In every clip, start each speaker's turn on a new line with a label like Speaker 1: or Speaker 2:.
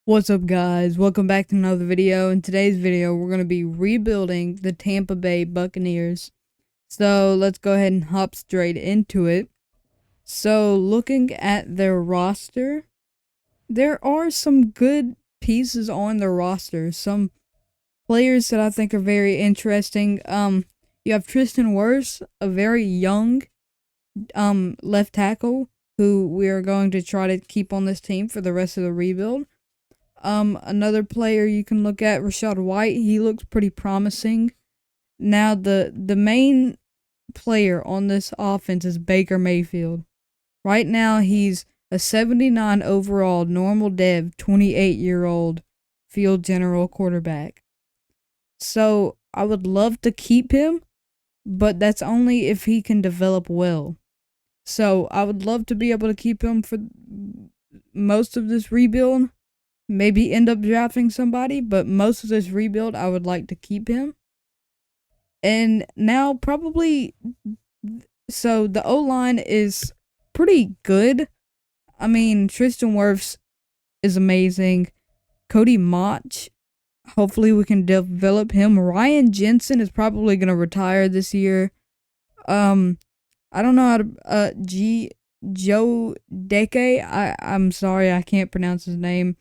Speaker 1: What's up, guys? Welcome back to another video. In today's video, we're going to be rebuilding the Tampa Bay Buccaneers. So let's go ahead and hop straight into it. So looking at their roster, there are some good pieces on their roster. Some players that I think are very interesting. You have Tristan Wirfs, a very young left tackle who we are going to try to keep on this team for the rest of the rebuild. Another player you can look at, Rashad White. He looks pretty promising. Now, the main player on this offense is Baker Mayfield. Right now, he's a 79 overall, normal dev, 28-year-old field general quarterback. So, I would love to keep him, but that's only if he can develop well. So, I would love to be able to keep him for most of this rebuild. Maybe end up drafting somebody, but most of this rebuild, I would like to keep him. And now probably, so the O-line is pretty good. I mean, Tristan Wirfs is amazing. Cody Mauch, hopefully we can develop him. Ryan Jensen is probably going to retire this year. I don't know how to, Joe Deke, I'm sorry, I can't pronounce his name.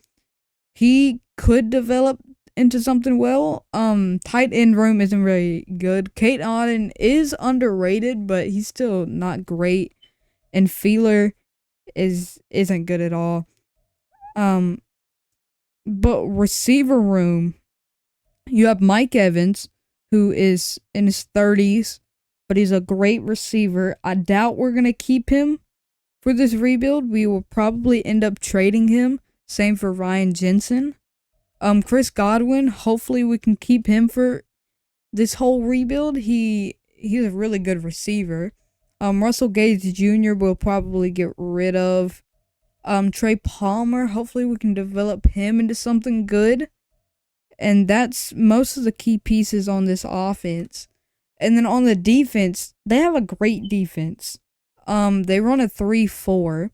Speaker 1: He could develop into something well. Tight end room isn't really good. Kate Auden is underrated, but he's still not great. And Feeler isn't good at all. But receiver room, you have Mike Evans, who is in his 30s, but he's a great receiver. I doubt we're gonna keep him for this rebuild. We will probably end up trading him. Same for Ryan Jensen. Chris Godwin, hopefully we can keep him for this whole rebuild. He's a really good receiver. Russell Gage Jr. we'll probably get rid of. Trey Palmer, hopefully we can develop him into something good. And that's most of the key pieces on this offense. And then on the defense, they have a great defense. They run a 3-4,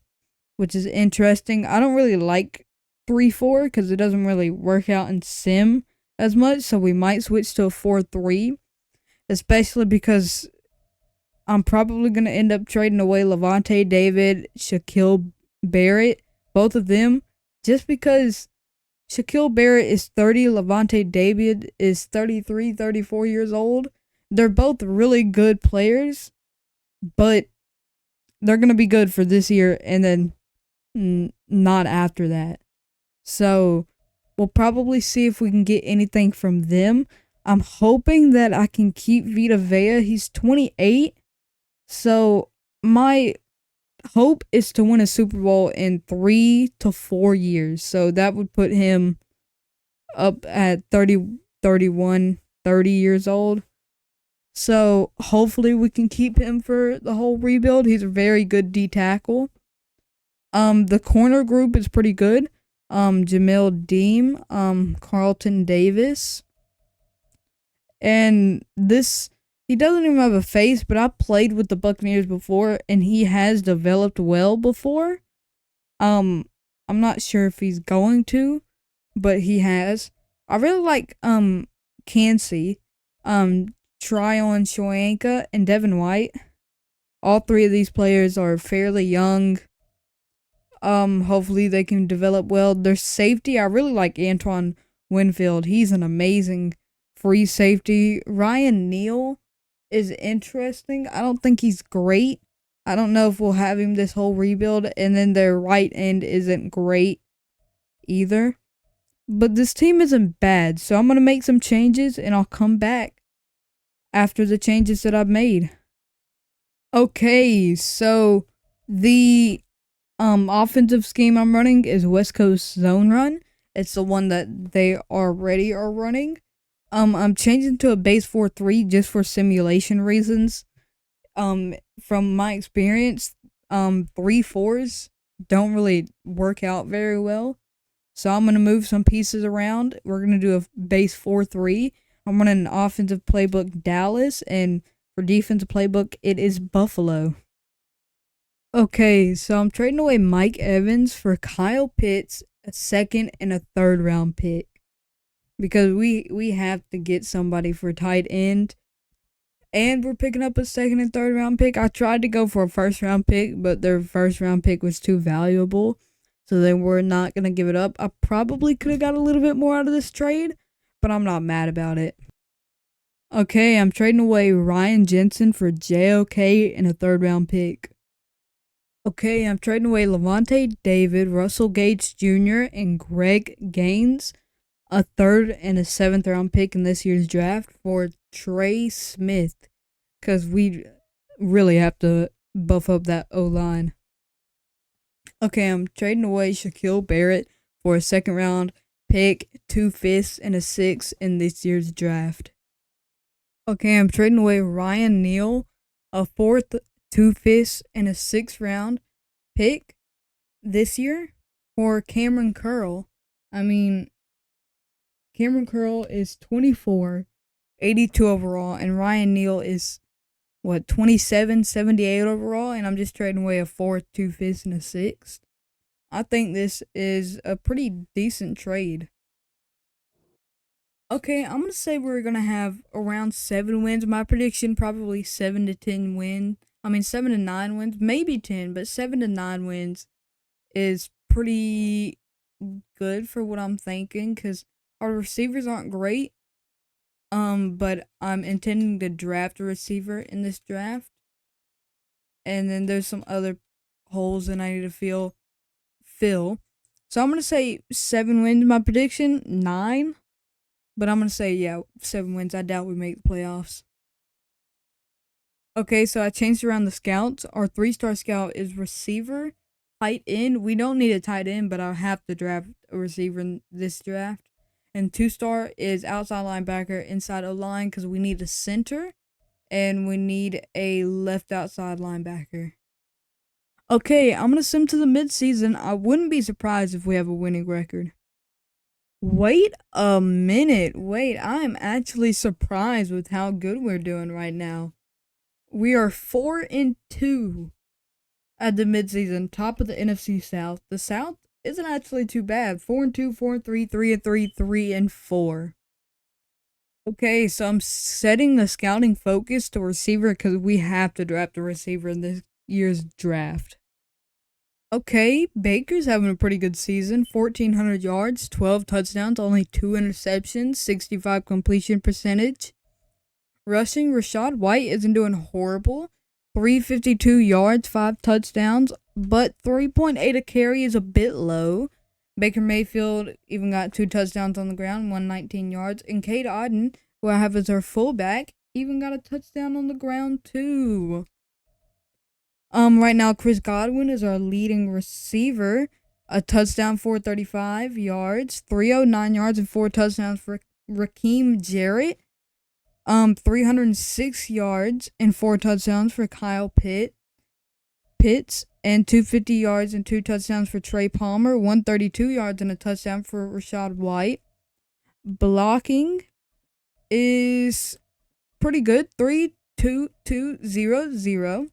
Speaker 1: which is interesting. I don't really like 3-4 because it doesn't really work out in sim as much, so we might switch to a 4-3, especially because I'm probably going to end up trading away Levante David, Shaquille Barrett, both of them, just because Shaquille Barrett is 30, Levante David is 33, 34 years old. They're both really good players, but they're going to be good for this year and then not after that. So we'll probably see if we can get anything from them. I'm hoping that I can keep Vita Vea. He's 28. So my hope is to win a Super Bowl in 3 to 4 years. So that would put him up at 30, 31, 30 years old. So hopefully we can keep him for the whole rebuild. He's a very good D tackle. The corner group is pretty good. Jamil Deem, Carlton Davis. And he doesn't even have a face, but I played with the Buccaneers before, and he has developed well before. I'm not sure if he's going to, but he has. I really like, Cansey, Tryon Shoyanka, and Devin White. All three of these players are fairly young. Hopefully they can develop well. Their safety, I really like Antoine Winfield. He's an amazing free safety. Ryan Neal is interesting. I don't think he's great. I don't know if we'll have him this whole rebuild. And then their right end isn't great either. But this team isn't bad. So I'm going to make some changes and I'll come back after the changes that I've made. Okay, so the offensive scheme I'm running is West Coast Zone Run. It's the one that they already are running. I'm changing to a base 4-3 just for simulation reasons. From my experience, 3-4s don't really work out very well. So I'm gonna move some pieces around. We're gonna do a base 4-3. I'm running an offensive playbook Dallas, and for defensive playbook it is Buffalo. Okay, so I'm trading away Mike Evans for Kyle Pitts a second and a third round pick because we have to get somebody for tight end. And we're picking up a second and third round pick. I tried to go for a first round pick, but their first round pick was too valuable. So they were not going to give it up. I probably could have got a little bit more out of this trade, but I'm not mad about it. Okay, I'm trading away Ryan Jensen for JOK and a third round pick. Okay, I'm trading away Levante David, Russell Gates Jr., and Greg Gaines, a third and a seventh round pick in this year's draft for Trey Smith, because we really have to buff up that O-line. Okay, I'm trading away Shaquille Barrett for a second round pick, 2 fifths, and a 6 in this year's draft. Okay, I'm trading away Ryan Neal, a fourth, 2 fifths, and a 6th round pick this year for Cameron Curl. I mean, Cameron Curl is 24, 82 overall, and Ryan Neal is, 27, 78 overall, and I'm just trading away a 4th, 2 fifths, and a 6th. I think this is a pretty decent trade. Okay, I'm going to say we're going to have around 7 wins. My prediction, probably 7 to 10 wins. 7 to 9 wins, maybe 10, but 7 to 9 wins is pretty good for what I'm thinking because our receivers aren't great. But I'm intending to draft a receiver in this draft. And then there's some other holes that I need to fill. So I'm going to say 7 wins. My prediction, 9. But I'm going to say, 7 wins. I doubt we make the playoffs. Okay, so I changed around the scouts. Our 3-star scout is receiver, tight end. We don't need a tight end, but I'll have to draft a receiver in this draft. And 2-star is outside linebacker, inside O-line, because we need a center. And we need a left outside linebacker. Okay, I'm going to sim to the midseason. I wouldn't be surprised if we have a winning record. Wait a minute. I'm actually surprised with how good we're doing right now. We are 4-2 at the midseason, top of the NFC South. The South isn't actually too bad. 4-2, 4-3, 3-3, 3-4. Okay, so I'm setting the scouting focus to receiver because we have to draft a receiver in this year's draft. Okay, Baker's having a pretty good season. 1,400 yards, 12 touchdowns, only 2 interceptions, 65 completion percentage. Rushing, Rashad White isn't doing horrible. 352 yards, 5 touchdowns, but 3.8 a carry is a bit low. Baker Mayfield even got 2 touchdowns on the ground, 119 yards. And Cade Otton, who I have as our fullback, even got a touchdown on the ground too. Right now, Chris Godwin is our leading receiver. A touchdown, 435 yards, 309 yards, and 4 touchdowns for Raheem Jarrett. 306 yards and 4 touchdowns for Kyle Pitts, and 250 yards and 2 touchdowns for Trey Palmer, 132 yards and a touchdown for Rashad White. Blocking is pretty good, 3-2-2-0-0.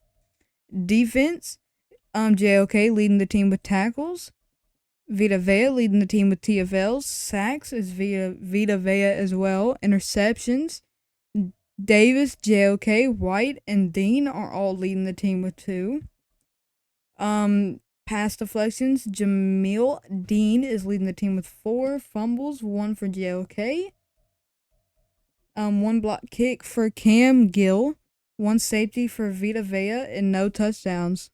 Speaker 1: Defense, JOK leading the team with tackles. Vita Vea leading the team with TFLs. Sacks is Vita Vea as well. Interceptions, Davis, JOK, White, and Dean are all leading the team with 2. Pass deflections, Jamil Dean is leading the team with 4. Fumbles, 1 for JOK. 1 block kick for Cam Gill. 1 safety for Vita Vea, and no touchdowns.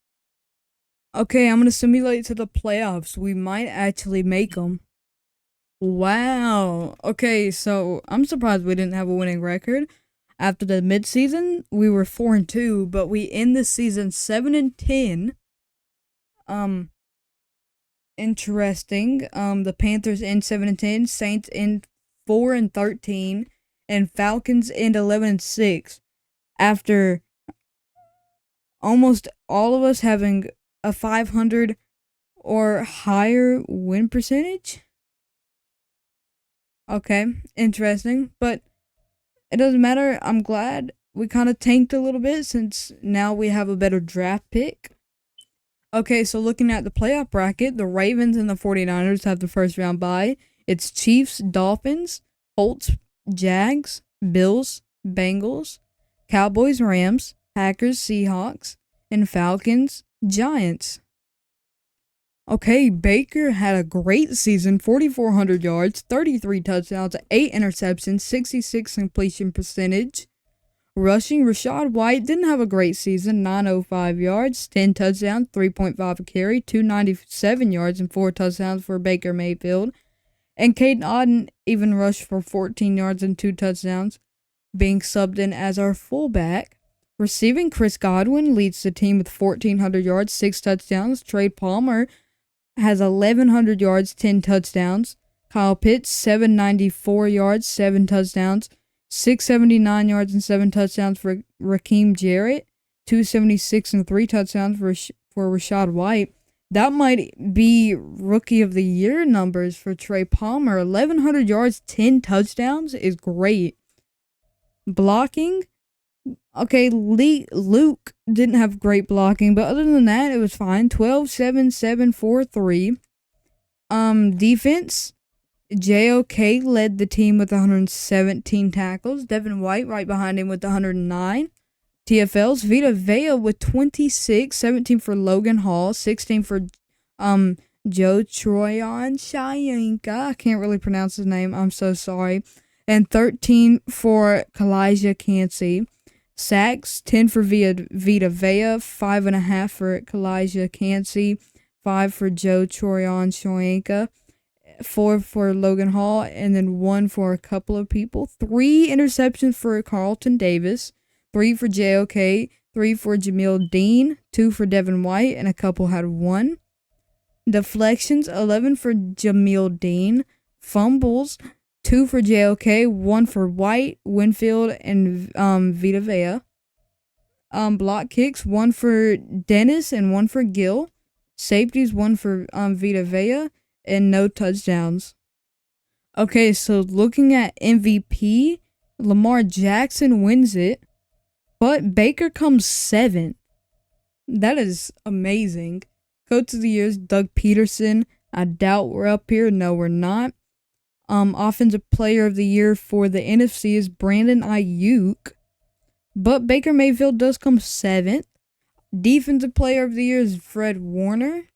Speaker 1: Okay, I'm going to simulate to the playoffs. We might actually make them. Wow. Okay, so I'm surprised we didn't have a winning record. After the midseason, we were 4-2, but we end the season 7-10. Interesting. The Panthers end 7-10, Saints end 4-13, and Falcons end 11-6. After almost all of us having a 500 or higher win percentage. Okay, interesting, but it doesn't matter. I'm glad we kind of tanked a little bit since now we have a better draft pick. Okay, so looking at the playoff bracket, the Ravens and the 49ers have the first round bye. It's Chiefs, Dolphins, Colts, Jags, Bills, Bengals, Cowboys, Rams, Packers, Seahawks, and Falcons, Giants. Okay, Baker had a great season, 4,400 yards, 33 touchdowns, 8 interceptions, 66 completion percentage. Rushing, Rashad White didn't have a great season, 905 yards, 10 touchdowns, 3.5 a carry, 297 yards, and 4 touchdowns for Baker Mayfield. And Caden Auden even rushed for 14 yards and 2 touchdowns, being subbed in as our fullback. Receiving, Chris Godwin leads the team with 1,400 yards, 6 touchdowns. Trey Palmer has 1,100 yards, 10 touchdowns. Kyle Pitts, 794 yards, 7 touchdowns. 679 yards and 7 touchdowns for Raheem Jarrett. 276 and 3 touchdowns for Rashad White. That might be Rookie of the Year numbers for Trey Palmer. 1,100 yards, 10 touchdowns is great. Blocking. Okay, Luke didn't have great blocking, but other than that, it was fine. 12, 7, 7, 4, 3. Defense. JOK led the team with 117 tackles. Devin White right behind him with 109. TFLs, Vita Vea with 26, 17 for Logan Hall, 16 for Joe Troyan Shayenka. I can't really pronounce his name. I'm so sorry. And 13 for Kalijah Cansey. Sacks, 10 for Vita Vea, 5.5 for Kalijah Cansey, 5 for Joe Troyan Shayenka. 4 for Logan Hall, and then 1 for a couple of people. 3 interceptions for Carlton Davis, 3 for JOK, 3 for Jamil Dean, 2 for Devin White, and a couple had 1. Deflections, 11 for Jamil Dean. Fumbles, 2 for JOK, 1 for White, Winfield, and Vita Vea. Block kicks, 1 for Dennis and 1 for Gill. Safeties, 1 for Vita Vea. And no touchdowns. Okay, so looking at MVP, Lamar Jackson wins it, but Baker comes 7th. That is amazing. Coach of the Year is Doug Peterson. I doubt we're up here. No, we're not. Offensive Player of the Year for the NFC is Brandon Ayuk, but Baker Mayfield does come 7th. Defensive Player of the Year is Fred Warner.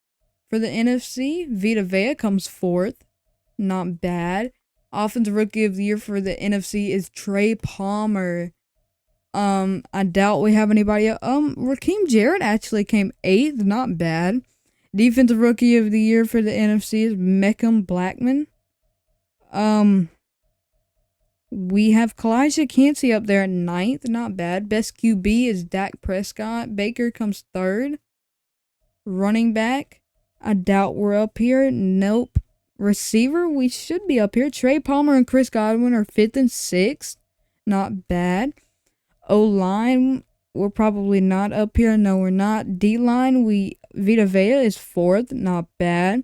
Speaker 1: For the NFC, Vita Vea comes 4th. Not bad. Offensive Rookie of the Year for the NFC is Trey Palmer. I doubt we have anybody else. Raheem Jarrett actually came 8th. Not bad. Defensive Rookie of the Year for the NFC is Meckham Blackman. We have Kalijah Cansey up there at 9th. Not bad. Best QB is Dak Prescott. Baker comes 3rd. Running back. I doubt we're up here. Nope. Receiver, we should be up here. Trey Palmer and Chris Godwin are 5th and 6th. Not bad. O-line, we're probably not up here. No, we're not. D-line, Vita Vea is 4th. Not bad.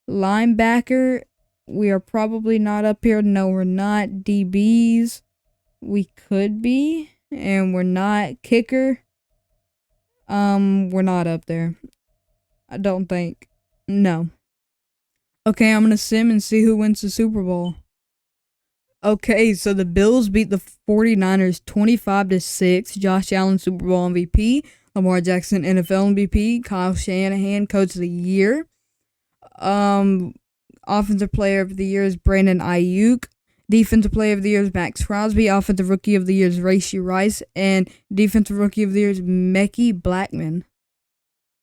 Speaker 1: Linebacker, we are probably not up here. No, we're not. DBs, we could be. And we're not. Kicker, we're not up there. I don't think. No. Okay, I'm going to sim and see who wins the Super Bowl. Okay, so the Bills beat the 49ers 25-6. Josh Allen, Super Bowl MVP. Lamar Jackson, NFL MVP. Kyle Shanahan, Coach of the Year. Offensive Player of the Year is Brandon Ayuk. Defensive Player of the Year is Max Crosby. Offensive Rookie of the Year is Rashee Rice. And Defensive Rookie of the Year is Mekhi Blackman.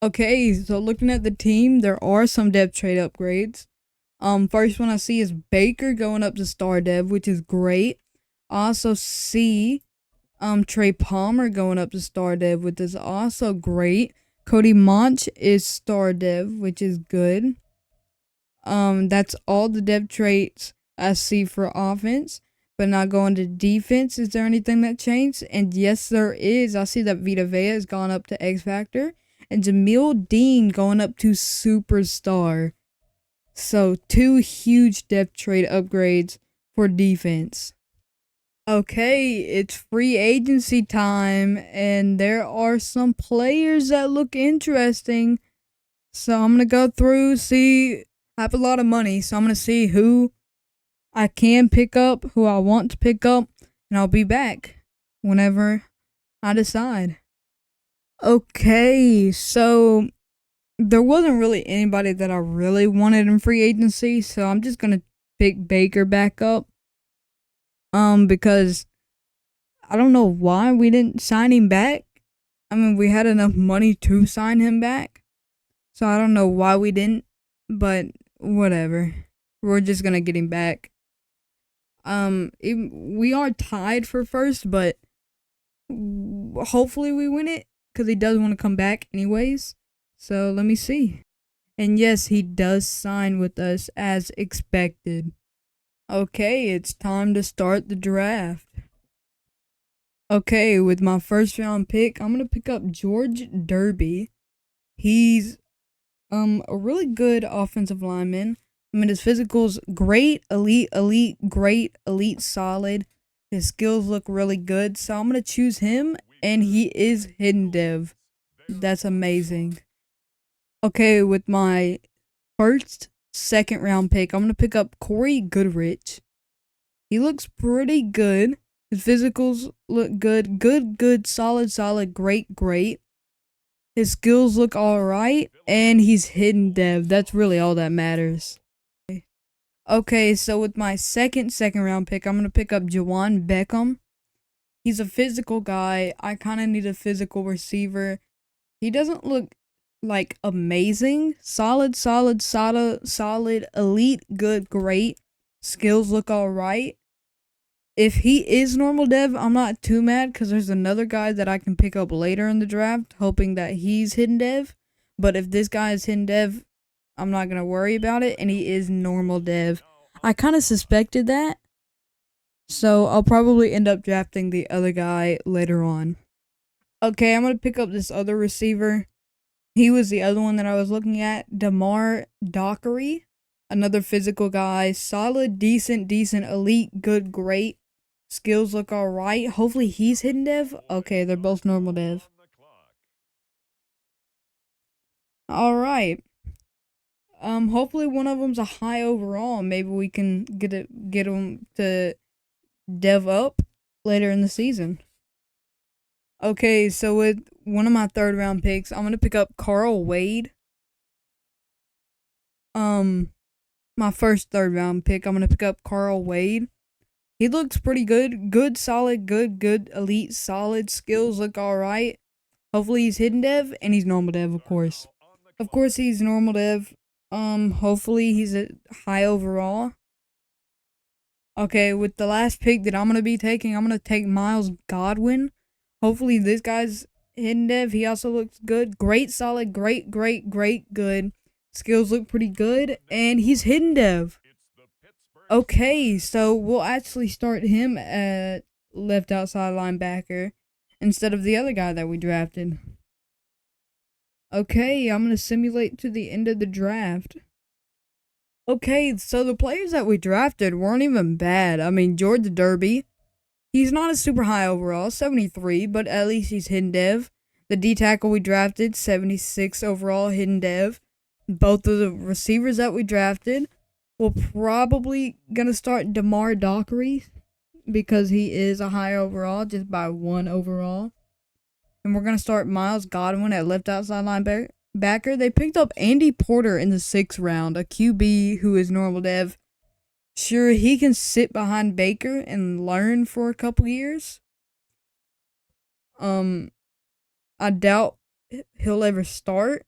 Speaker 1: Okay, so looking at the team, there are some depth trade upgrades. First one I see is Baker going up to Star Dev, which is great. I also see Trey Palmer going up to Star Dev, which is also great. Cody Monch is Star Dev, which is good. That's all the depth traits I see for offense. But not going to defense, is there anything that changed? And yes, there is. I see that Vita Vea has gone up to X Factor. And Jamil Dean going up to Superstar. So 2 huge depth trade upgrades for defense. Okay, it's free agency time, and there are some players that look interesting. So I'm gonna go through, see. I have a lot of money, so I'm gonna see who I can pick up, who I want to pick up, and I'll be back whenever I decide. Okay, so there wasn't really anybody that I really wanted in free agency, so I'm just gonna pick Baker back up. Because I don't know why we didn't sign him back. I mean, we had enough money to sign him back, so I don't know why we didn't. But whatever, we're just gonna get him back. We are tied for first, but hopefully we win it because he does want to come back anyways. So let me see. And yes, he does sign with us as expected. Okay, it's time to start the draft. Okay, with my first round pick, I'm gonna pick up George Derby. He's a really good offensive lineman. I mean, his physical's great, elite, great, elite, solid. His skills look really good, so I'm gonna choose him, and he is hidden dev. That's amazing. Okay, with my second round pick, I'm gonna pick up Corey Goodrich. He looks pretty good. His physicals look good, solid, great. His skills look alright, and he's hidden dev. That's really all that matters. Okay, so with my second round pick, I'm gonna pick up Jawan Beckham. He's a physical guy. I kind of need a physical receiver. He doesn't look like amazing. Solid, elite, good, great. Skills look alright. If he is normal dev, I'm not too mad because there's another guy that I can pick up later in the draft, hoping that he's hidden dev. But if this guy is hidden dev, I'm not going to worry about it, and he is normal dev. I kind of suspected that, so I'll probably end up drafting the other guy later on. Okay, I'm going to pick up this other receiver. He was the other one that I was looking at, Damar Dockery. Another physical guy, solid, decent, elite, good, great. Skills look alright. Hopefully he's hidden dev. Okay, they're both normal dev. Alright. Hopefully one of them's a high overall. Maybe we can get him to dev up later in the season. Okay, so with one of my third round picks, I'm gonna pick up Carl Wade. My first third round pick, I'm gonna pick up Carl Wade. He looks pretty good. Good, solid, good, elite, solid. Skills look alright. Hopefully he's hidden dev, and he's normal dev, of course. Of course he's normal dev. Hopefully he's a high overall. Okay, with the last pick that I'm gonna be taking, I'm gonna take Miles Godwin. Hopefully this guy's hidden dev. He also looks good. Great, solid, great, good. Skills look pretty good, and he's hidden dev. Okay, so we'll actually start him at left outside linebacker instead of the other guy that we drafted. Okay, I'm going to simulate to the end of the draft. Okay, so the players that we drafted weren't even bad. I mean, George Derby, he's not a super high overall, 73, but at least he's hidden dev. The D tackle we drafted, 76 overall, hidden dev. Both of the receivers that we drafted, we're probably gonna start Damar Dockery because he is a high overall, just by 1 overall. And we're gonna start Miles Godwin at left outside linebacker. They picked up Andy Porter in the 6th round, a QB who is normal dev. Sure, he can sit behind Baker and learn for a couple years. I doubt he'll ever start,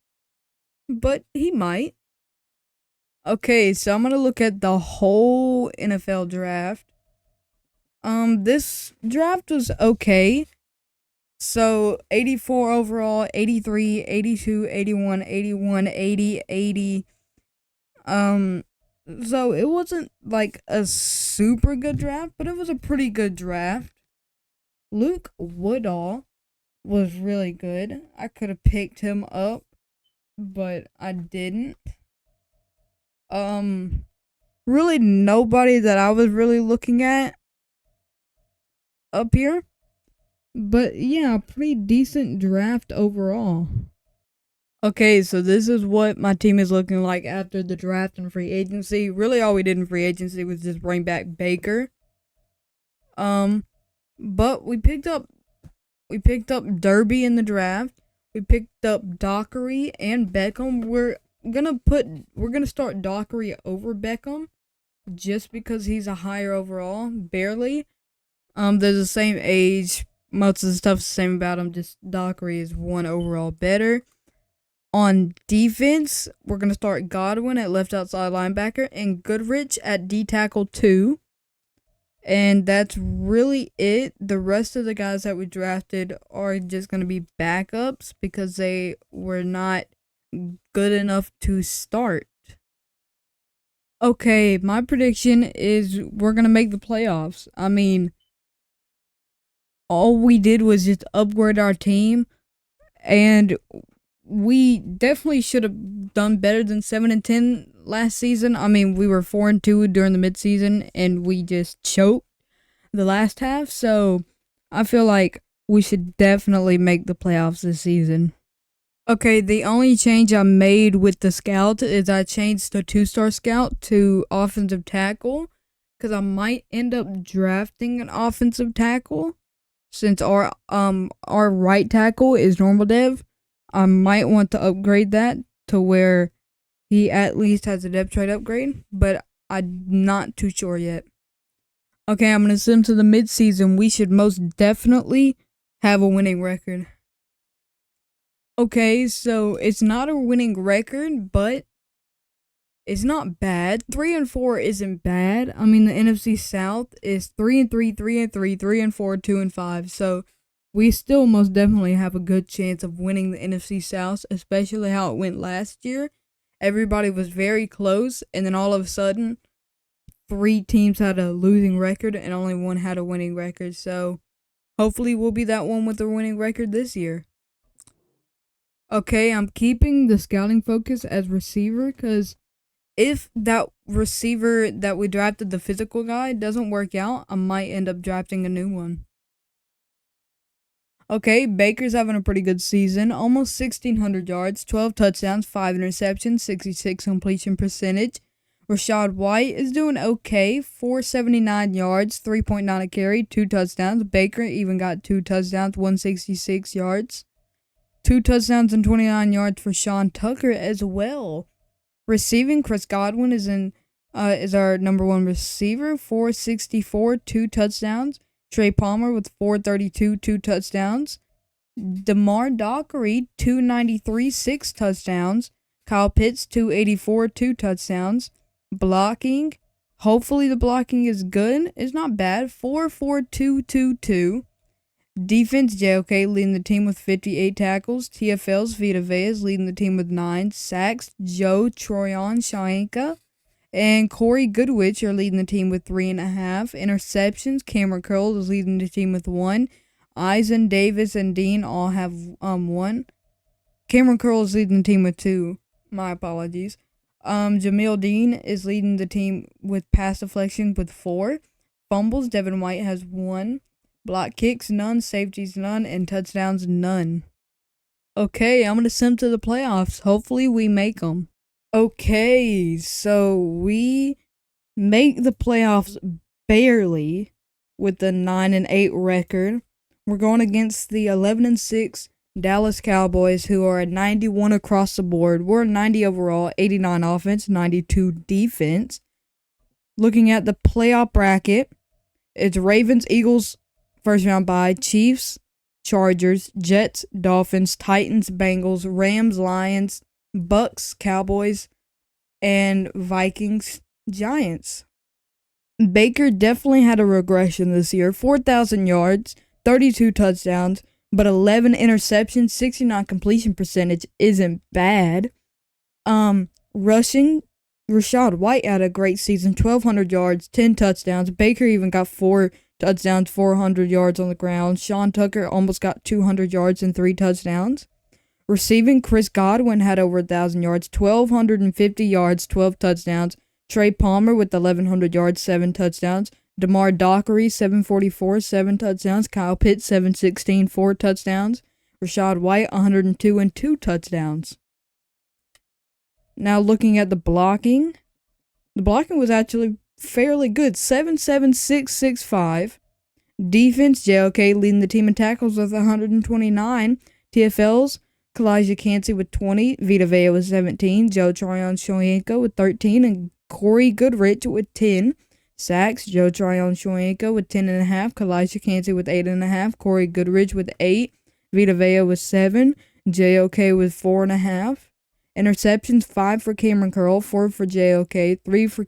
Speaker 1: but he might. Okay, so I'm gonna look at the whole NFL draft. This draft was okay. So 84 overall, 83, 82, 81, 81, 80, 80. So it wasn't like a super good draft, but it was a pretty good draft. Luke Woodall was really good. I could have picked him up, but I didn't. Really nobody that I was really looking at up here. But yeah, pretty decent draft overall. Okay, so this is what my team is looking like after the draft and free agency. Really, all we did in free agency was just bring back Baker. Um, but we picked up Derby in the draft. We picked up Dockery and Beckham. We're gonna start Dockery over Beckham just because he's a higher overall, barely. They're the same age. Most of the stuff's the same about him. Just Dockery is one overall better. On defense, we're gonna start Godwin at left outside linebacker and Goodrich at D tackle 2. And that's really it. The rest of the guys that we drafted are just going to be backups because they were not good enough to start. Okay, my prediction is we're going to make the playoffs. I mean, all we did was just upgrade our team, and we definitely should have done better than 7-10 last season. I mean, we were 4-2 during the midseason, and we just choked the last half. So I feel like we should definitely make the playoffs this season. Okay, the only change I made with the scout is I changed the 2-star scout to offensive tackle because I might end up drafting an offensive tackle since our right tackle is normal dev. I might want to upgrade that to where he at least has a depth chart upgrade, but I'm not too sure yet. Okay, I'm going to send to the midseason. We should most definitely have a winning record. Okay, so it's not a winning record, but it's not bad. 3-4 isn't bad. I mean, the NFC South is 3-3, 3-3, 3-4, 2-5. So we still most definitely have a good chance of winning the NFC South, especially how it went last year. Everybody was very close, and then all of a sudden, 3 teams had a losing record and only one had a winning record. So hopefully we'll be that one with a winning record this year. Okay, I'm keeping the scouting focus as receiver because if that receiver that we drafted, the physical guy, doesn't work out, I might end up drafting a new one. Okay, Baker's having a pretty good season. Almost 1,600 yards, 12 touchdowns, 5 interceptions, 66 completion percentage. Rashad White is doing okay. 479 yards, 3.9 a carry, 2 touchdowns. Baker even got 2 touchdowns, 166 yards. 2 touchdowns and 29 yards for Sean Tucker as well. Receiving, Chris Godwin is our number 1 receiver, 464, 2 touchdowns. Trey Palmer with 432, 2 touchdowns. DeMar Dockery, 293, 6 touchdowns. Kyle Pitts, 284, 2 touchdowns. Blocking, hopefully the blocking is good. It's not bad. 4-4-2-2-2. Defense, JOK leading the team with 58 tackles. TFL's Vita Vea is leading the team with 9 sacks. Joe Troyan Shaenka and Corey Goodwich are leading the team with 3.5 interceptions. Cameron Curl is leading the team with 1. Eisen, Davis, and Dean all have 1. Cameron Curl is leading the team with 2. My apologies. Jamil Dean is leading the team with pass deflections with 4. Fumbles, Devin White has 1. Block kicks, none. Safeties, none. And touchdowns, none. Okay, I'm going to send to the playoffs. Hopefully we make them. Okay, so we make the playoffs barely with a 9-8 record. We're going against the 11-6 Dallas Cowboys, who are at 91 across the board. We're 90 overall, 89 offense, 92 defense. Looking at the playoff bracket, it's Ravens, Eagles, first round bye, Chiefs, Chargers, Jets, Dolphins, Titans, Bengals, Rams, Lions, Bucks, Cowboys, and Vikings, Giants. Baker definitely had a regression this year. 4,000 yards, 32 touchdowns, but 11 interceptions, 69 completion percentage isn't bad. Rushing, Rashad White had a great season, 1,200 yards, 10 touchdowns. Baker even got 4 touchdowns, 400 yards on the ground. Sean Tucker almost got 200 yards and 3 touchdowns. Receiving, Chris Godwin had over 1,000 yards, 1,250 yards, 12 touchdowns. Trey Palmer with 1,100 yards, 7 touchdowns. DeMar Dockery, 744, 7 touchdowns. Kyle Pitts, 716, 4 touchdowns. Rashad White, 102 and 2 touchdowns. Now looking at the blocking was actually fairly good. 7.7665. Defense, JOK leading the team in tackles with 129. TFLs, Kalijah Cansey with 20. Vita Vea with 17. Joe Tryon Shoyenko with 13. And Corey Goodrich with 10. Sacks, Joe Tryon Shoyenko with 10.5. Kalijah Cansey with 8.5. Corey Goodrich with 8. Vita Vea with 7. JOK with 4.5. Interceptions, 5 for Cameron Curl, 4 for JOK, 3 for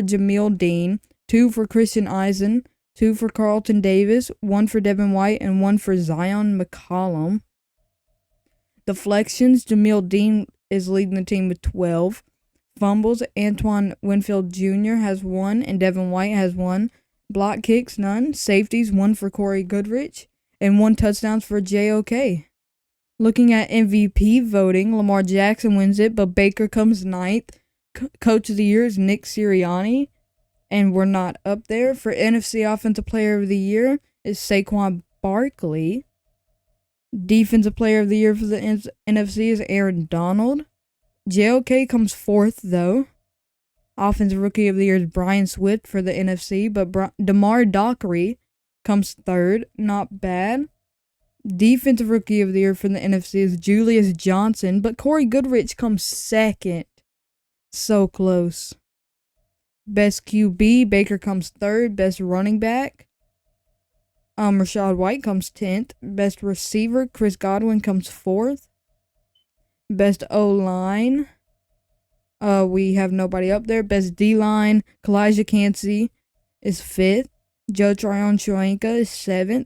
Speaker 1: Jameel Dean, 2 for Christian Eisen, 2 for Carlton Davis, 1 for Devin White, and 1 for Zion McCollum. Deflections, Jameel Dean is leading the team with 12. Fumbles, Antoine Winfield Jr. has 1, and Devin White has 1. Block kicks, none. Safeties, 1 for Corey Goodrich, and 1 touchdowns for JOK. Looking at MVP voting, Lamar Jackson wins it, but Baker comes 9th. Coach of the Year is Nick Sirianni, and we're not up there. For NFC Offensive Player of the Year is Saquon Barkley. Defensive Player of the Year for the NFC is Aaron Donald. JOK comes 4th, though. Offensive Rookie of the Year is Brian Swift for the NFC, but DeMar Dockery comes 3rd. Not bad. Defensive Rookie of the Year for the NFC is Julius Johnson, but Corey Goodrich comes 2nd. So close. Best QB, Baker comes 3rd. Best running back, Rachaad White comes 10th. Best receiver, Chris Godwin comes 4th. Best O-line, we have nobody up there. Best D-line, Kalijah Cansey is 5th. Joe Tryon Shoyenko is 7th.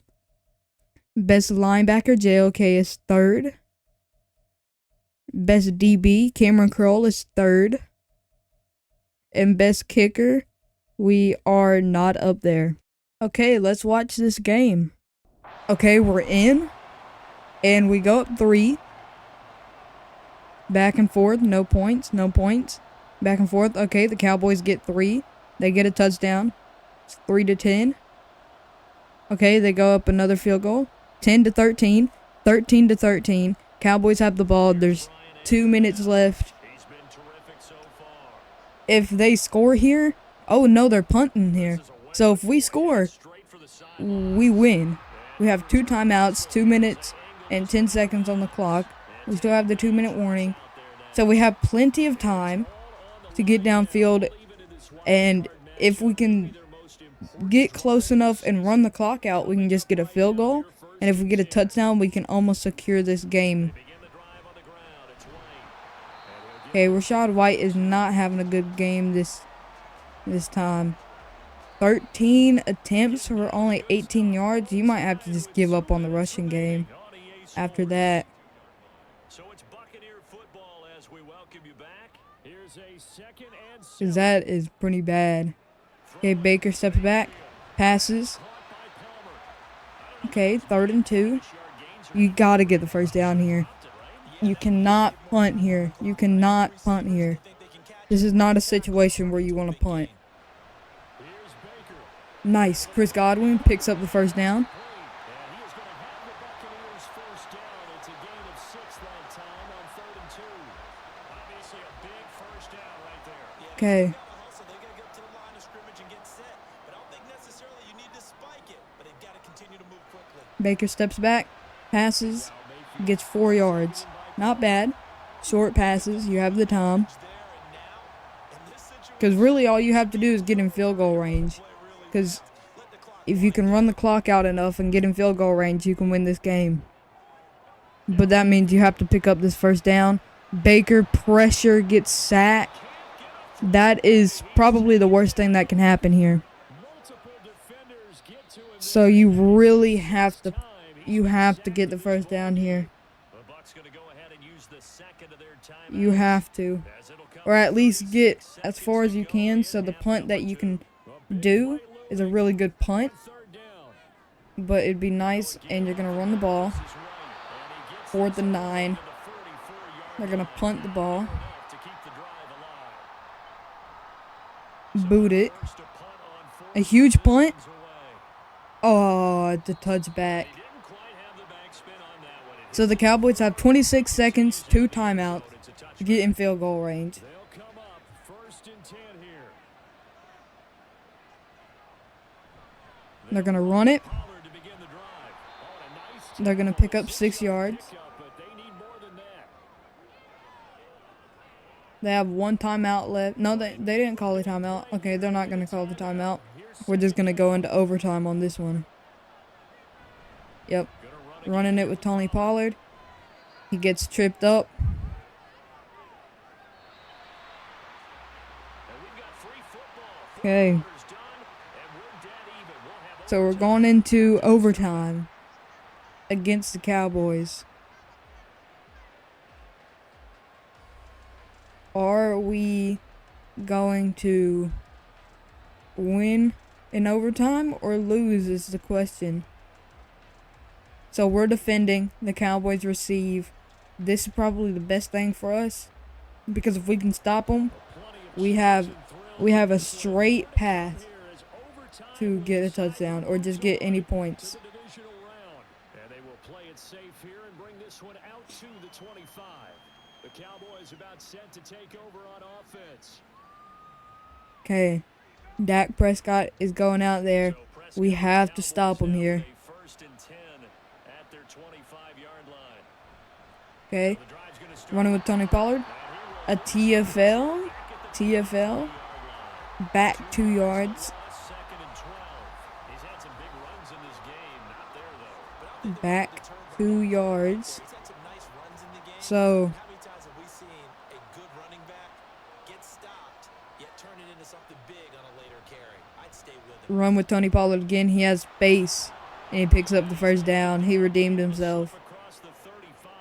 Speaker 1: Best linebacker, JOK is 3rd. Best DB, Cameron Curl is 3rd. And best kicker, we are not up there. Okay, let's watch this game. Okay, we're in. And we go up 3. Back and forth, no points. Back and forth. Okay, the Cowboys get 3. They get a touchdown. It's 3-10. Okay, they go up another field goal. 10-13, 13-13. Cowboys have the ball. There's 2 minutes left. If they score here, oh no, they're punting here. So if we score, we win. We have 2 timeouts, 2 minutes and 10 seconds on the clock. We still have the 2-minute warning. So we have plenty of time to get downfield. And if we can get close enough and run the clock out, we can just get a field goal. And if we get a touchdown, we can almost secure this game. Okay, Rachaad White is not having a good game this time. 13 attempts for only 18 yards. You might have to just give up on the rushing game after that.
Speaker 2: So it's Buccaneer football as we welcome you back. Here's a 2nd and 7.
Speaker 1: Because that is pretty bad. Okay, Baker steps back. Passes. Okay, 3rd and 2. You got to get the first down here. You cannot punt here. You cannot punt here. This is not a situation where you want to punt. Nice. Chris Godwin picks up the first down. Okay. Baker steps back, passes, gets 4 yards. Not bad. Short passes. You have the time. Because really all you have to do is get in field goal range. Because if you can run the clock out enough and get in field goal range, you can win this game. But that means you have to pick up this first down. Baker pressure, gets sacked. That is probably the worst thing that can happen here. So you really have to get the first down here. You have to. Or at least get as far as you can, so the punt that you can do is a really good punt. But it'd be nice, and you're going to run the ball. 4th and 9. They're going to punt the ball. Boot it. A huge punt. Oh, it's a touchback. So the Cowboys have 26 seconds, 2 timeouts. get in field goal range.
Speaker 2: They'll come up 1st and 10 here.
Speaker 1: They're going to run it.
Speaker 2: Pollard to begin the drive. Oh, and a nice
Speaker 1: They're going to pick up 6 yards.
Speaker 2: pickup, but they need more than that.
Speaker 1: They have 1 timeout left. No, they didn't call a timeout. Okay, they're not going to call the timeout. We're just going to go into overtime on this one. Yep. Running it with Tony Pollard. He gets tripped up.
Speaker 2: And we've got free football.
Speaker 1: Okay.
Speaker 2: Quarter's done, and we're dead even. We'll have
Speaker 1: So we're going into overtime against the Cowboys. Are we going to win in overtime or lose is the question. So we're defending. The Cowboys receive. This is probably the best thing for us because if we can stop them, we have a straight path to get a touchdown or just get any points.
Speaker 2: the divisional round. And they will play it safe here and bring this one out to the 25. The Cowboys about set to take over on offense.
Speaker 1: Okay, Dak Prescott is going out there. We have to stop him here.
Speaker 2: 1st and 10 at their 25-yard line.
Speaker 1: Okay, running with Tony Pollard. A TFL. Back 2 yards.
Speaker 2: 2nd and 12. He's had some big runs in this game. Not there, though.
Speaker 1: Back 2 yards.
Speaker 3: He's had some nice runs in the game.
Speaker 1: So
Speaker 3: How many times have we seen a good running back get stopped, yet turn it into something big on a later carry? I'd stay with him.
Speaker 1: run with Tony Pollard again. He has space. And he picks up the first down. He redeemed himself.
Speaker 2: Across the 35.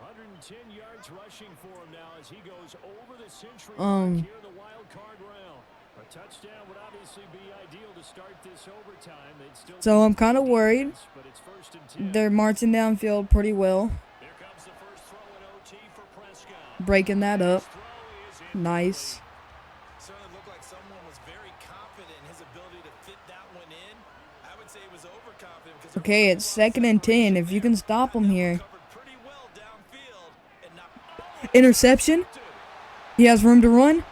Speaker 2: 110 yards rushing for him now as he goes over the century mark here in the wild card round. A touchdown would obviously be ideal to start this overtime. They'd still
Speaker 1: So I'm kind of worried.
Speaker 2: but it's 1st and 10.
Speaker 1: They're marching downfield pretty well.
Speaker 2: Here comes the first throw in OT for Prescott.
Speaker 1: Breaking that up.
Speaker 2: Throw is in.
Speaker 1: Nice.
Speaker 3: Certainly looked like someone was very confident in his ability to fit that one in. I would say he was overconfident because
Speaker 1: Okay, it's 2nd and 10. If you can stop him here.
Speaker 3: covered pretty well downfield and not
Speaker 1: Interception. He has room to run.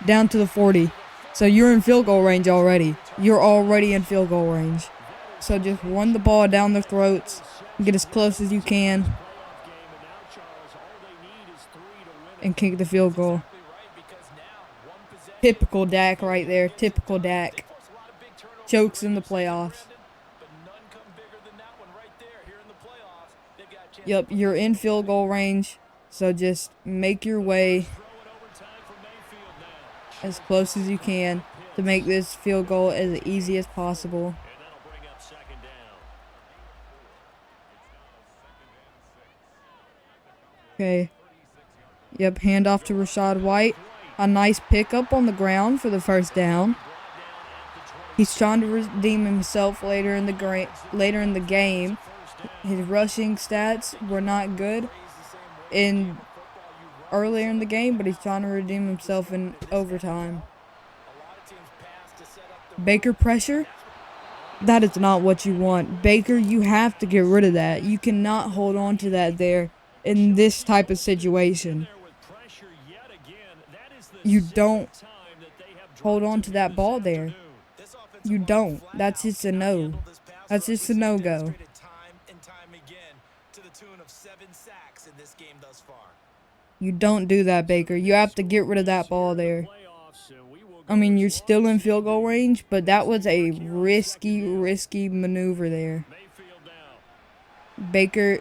Speaker 1: Down to the 40. So you're in field goal range already. You're already in field goal range. So just run the ball down their throats. Get as close as you can.
Speaker 2: Playoff game, and now, Charles, all they need is 3 to win it.
Speaker 1: And kick the field goal.
Speaker 3: right because now one possession.
Speaker 1: Typical Dak right there. Typical Dak.
Speaker 3: Forced a lot of big turnovers
Speaker 1: Chokes in the playoffs.
Speaker 3: but none come bigger than that one right there here in the playoffs. They've got a chance
Speaker 1: Yep, you're in field goal range. So just make your way
Speaker 2: Throw it overtime for Mayfield now.
Speaker 1: as close as you can to make this field goal as easy as possible.
Speaker 2: And that'll bring up 2nd down.
Speaker 1: Okay. Yep, handoff to Rashad White. A nice pickup on the ground for the first down. He's trying to redeem himself later in the game. His rushing stats were not good earlier in the game, but he's trying to redeem himself in overtime. Baker pressure. That is not what you want. Baker, you have to get rid of that. You cannot hold on to that there in this type of situation.
Speaker 2: There with pressure yet again. That is the
Speaker 1: You
Speaker 2: 2nd
Speaker 1: don't
Speaker 2: time that they have
Speaker 1: hold
Speaker 2: dropped
Speaker 1: on to that
Speaker 2: this
Speaker 1: ball there.
Speaker 2: afternoon.
Speaker 3: This offensive
Speaker 1: You
Speaker 3: line
Speaker 1: don't.
Speaker 3: flat
Speaker 1: That's
Speaker 3: out
Speaker 1: just a no.
Speaker 3: handled this pass
Speaker 1: That's
Speaker 3: rush,
Speaker 1: just a
Speaker 3: which they've
Speaker 1: no-go.
Speaker 3: demonstrated time and time again to the tune of 7 sacks in this game thus far.
Speaker 1: You don't do that, Baker. You have to get rid of that ball there.
Speaker 2: Playoffs, and we will
Speaker 1: I
Speaker 2: go
Speaker 1: mean,
Speaker 2: as
Speaker 1: you're
Speaker 2: long
Speaker 1: still
Speaker 2: as
Speaker 1: in
Speaker 2: you
Speaker 1: field goal
Speaker 2: can.
Speaker 1: range, but that was a risky maneuver there.
Speaker 2: Mayfield now.
Speaker 1: Baker.
Speaker 2: And I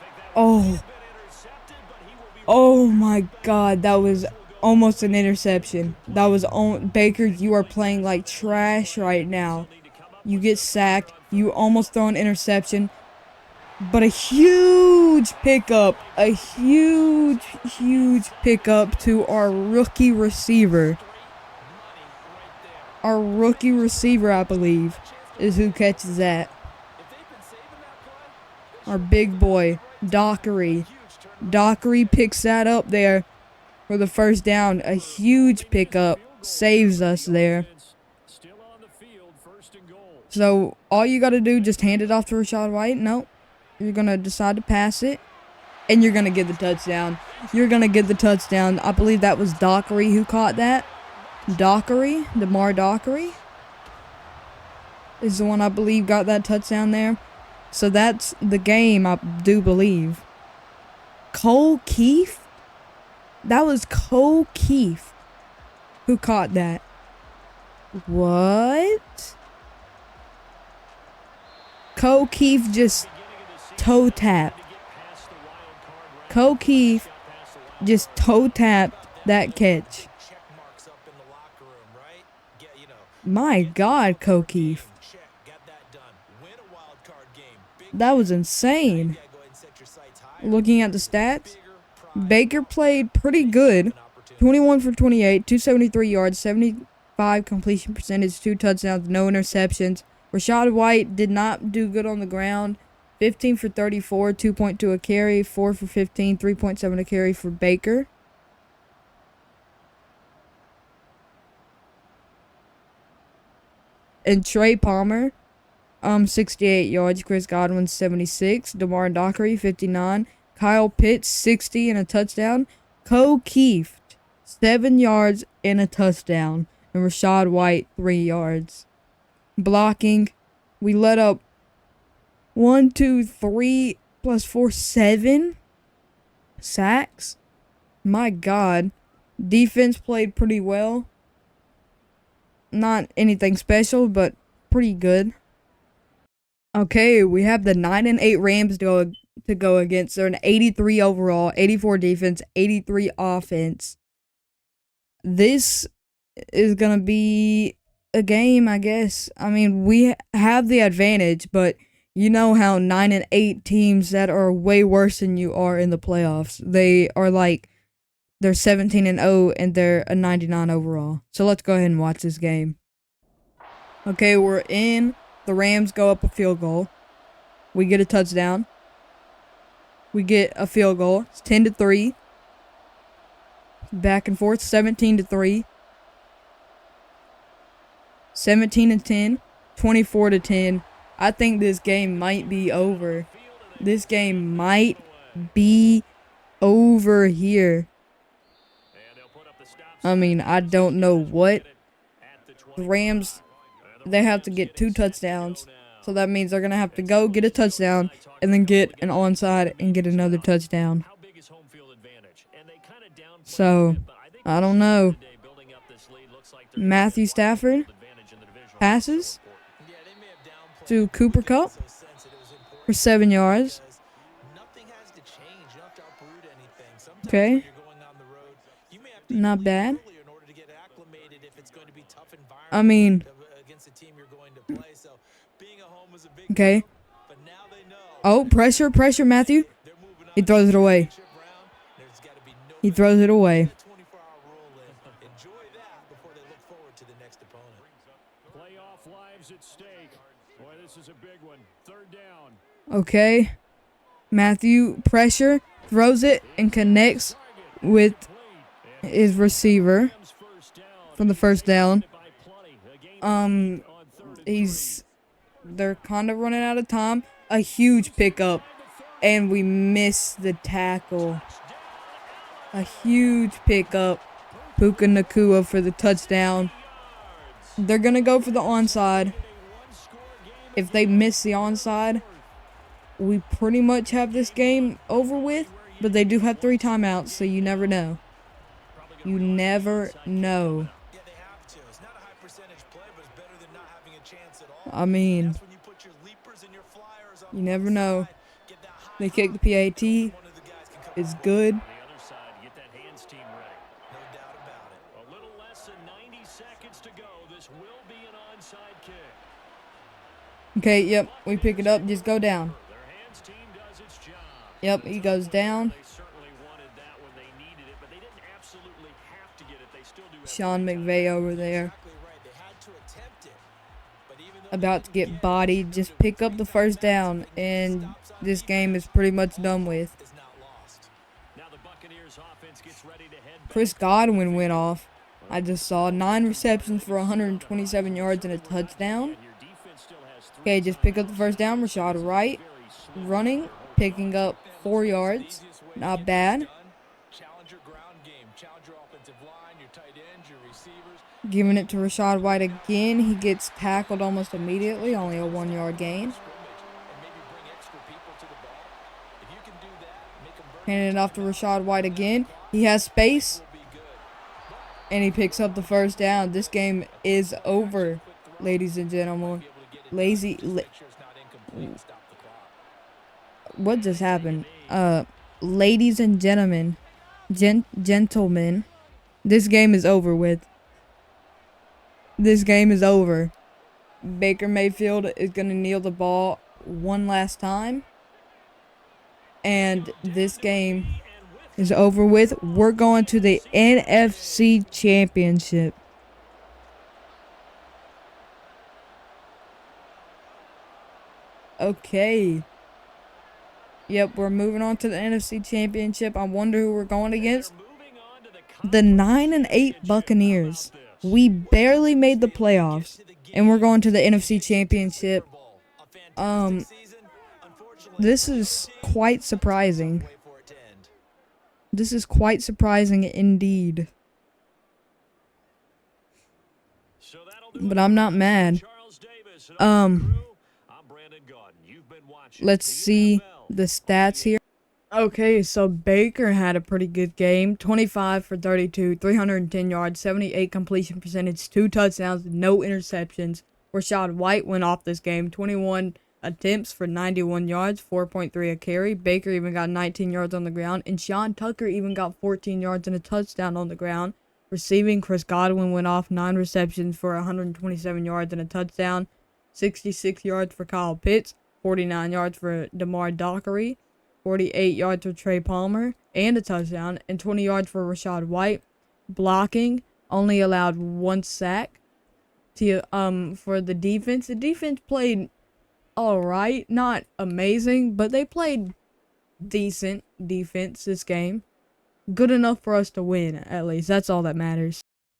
Speaker 2: think that
Speaker 1: Oh.
Speaker 2: been intercepted, but he will be
Speaker 1: Oh my God, that was almost an interception. That was Baker. You are playing like trash right now. You get sacked. You almost throw an interception, but a huge pickup, huge pickup to our rookie receiver. Our rookie receiver, I believe, is who catches that. Our big boy, Dockery. Dockery picks that up there for the first down. A huge pickup. Saves us there.
Speaker 2: still on the field, 1st and goal.
Speaker 1: So all you got to do, just hand it off to Rashad White. Nope. You're going to decide to pass it. And you're going to get the touchdown. You're going to get the touchdown. I believe that was Dockery who caught that. Dockery, DeMar Dockery, is the one I believe got that touchdown there. So that's the game, I do believe. Cole Keefe? That was Cole Keefe who caught that. What? Cole Keefe just toe tapped. Cole Keefe just toe tapped that catch. My God, Cole Keefe. That was insane. Looking at the stats, Baker played pretty good. 21 for 28, 273 yards, 75 completion percentage, 2 touchdowns, no interceptions. Rachaad White did not do good on the ground. 15 for 34, 2.2 a carry, 4 for 15, 3.7 a carry for Baker. And Trey Palmer, 68 yards. Chris Godwin, 76. DeMar Dockery, 59. Kyle Pitts, 60 and a touchdown. Cole Keefe, 7 yards and a touchdown. And Rachaad White, 3 yards. Blocking, we let up 1, 2, 3 plus 4, 7 sacks. My God. Defense played pretty well. Not anything special, but pretty good. Okay, we have the 9-8 Rams to go against. They're an 83 overall, 84 defense, 83 offense. This is going to be a game, I guess. I mean, we have the advantage, but you know how 9-8 teams that are way worse than you are in the playoffs. They are like, they're 17-0 and they're a 99 overall. So let's go ahead and watch this game. Okay, we're in. The Rams go up a field goal. We get a touchdown. We get a field goal. It's 10-3. Back and forth, 17-3. 17-10. 24-10. I think this game might be over. This game might be over here. I mean, I don't know what. The Rams, they have to get 2 touchdowns. So that means they're going to have to go get a touchdown and then get an onside and get another touchdown. So, I don't know. Matthew Stafford passes to Cooper Kupp for 7 yards. Okay. Not bad. I mean, okay. Oh, pressure, Matthew. He throws it away. He throws it away. Okay. Matthew, pressure, throws it, and connects with his receiver for the first down. They're kind of running out of time. A huge pickup, and we miss the tackle. A huge pickup. Puka Nacua for the touchdown. They're going to go for the onside. If they miss the onside, we pretty much have this game over with, but they do have 3 timeouts, so you never know. You never know. I mean, you never know. They kick the PAT. It's good. Okay, yep, we pick it up. Just go down. Yep, he goes down. Sean McVay over there. About to get bodied. Just pick up the first down, and this game is pretty much done with. Chris Godwin went off. I just saw 9 receptions for 127 yards and a touchdown. Okay, just pick up the first down. Rachaad White running, picking up 4 yards. Not bad. Giving it to Rachaad White again. He gets tackled almost immediately. Only a 1-yard gain. Handing it off to Rachaad White again. He has space. And he picks up the first down. This game is over, ladies and gentlemen. What just happened? Ladies and gentlemen. Gentlemen. This game is over with. This game is over. Baker Mayfield is going to kneel the ball one last time. And this game is over with. We're going to the NFC Championship. Okay. Yep, we're moving on to the NFC Championship. I wonder who we're going against. The 9-8 Buccaneers. We barely made the playoffs, and we're going to the NFC Championship. This is quite surprising. This is quite surprising indeed. But I'm not mad. Let's see the stats here. Okay, so Baker had a pretty good game. 25 for 32, 310 yards, 78 completion percentage, 2 touchdowns, no interceptions. Rachaad White went off this game. 21 attempts for 91 yards, 4.3 a carry. Baker even got 19 yards on the ground. And Sean Tucker even got 14 yards and a touchdown on the ground. Receiving, Chris Godwin went off 9 receptions for 127 yards and a touchdown. 66 yards for Kyle Pitts. 49 yards for DeMar Dockery. 48 yards for Trey Palmer and a touchdown, and 20 yards for Rachaad White. Blocking, only allowed 1 sack for the defense. The defense played alright, not amazing, but they played decent defense this game. Good enough for us to win, at least. That's all that matters.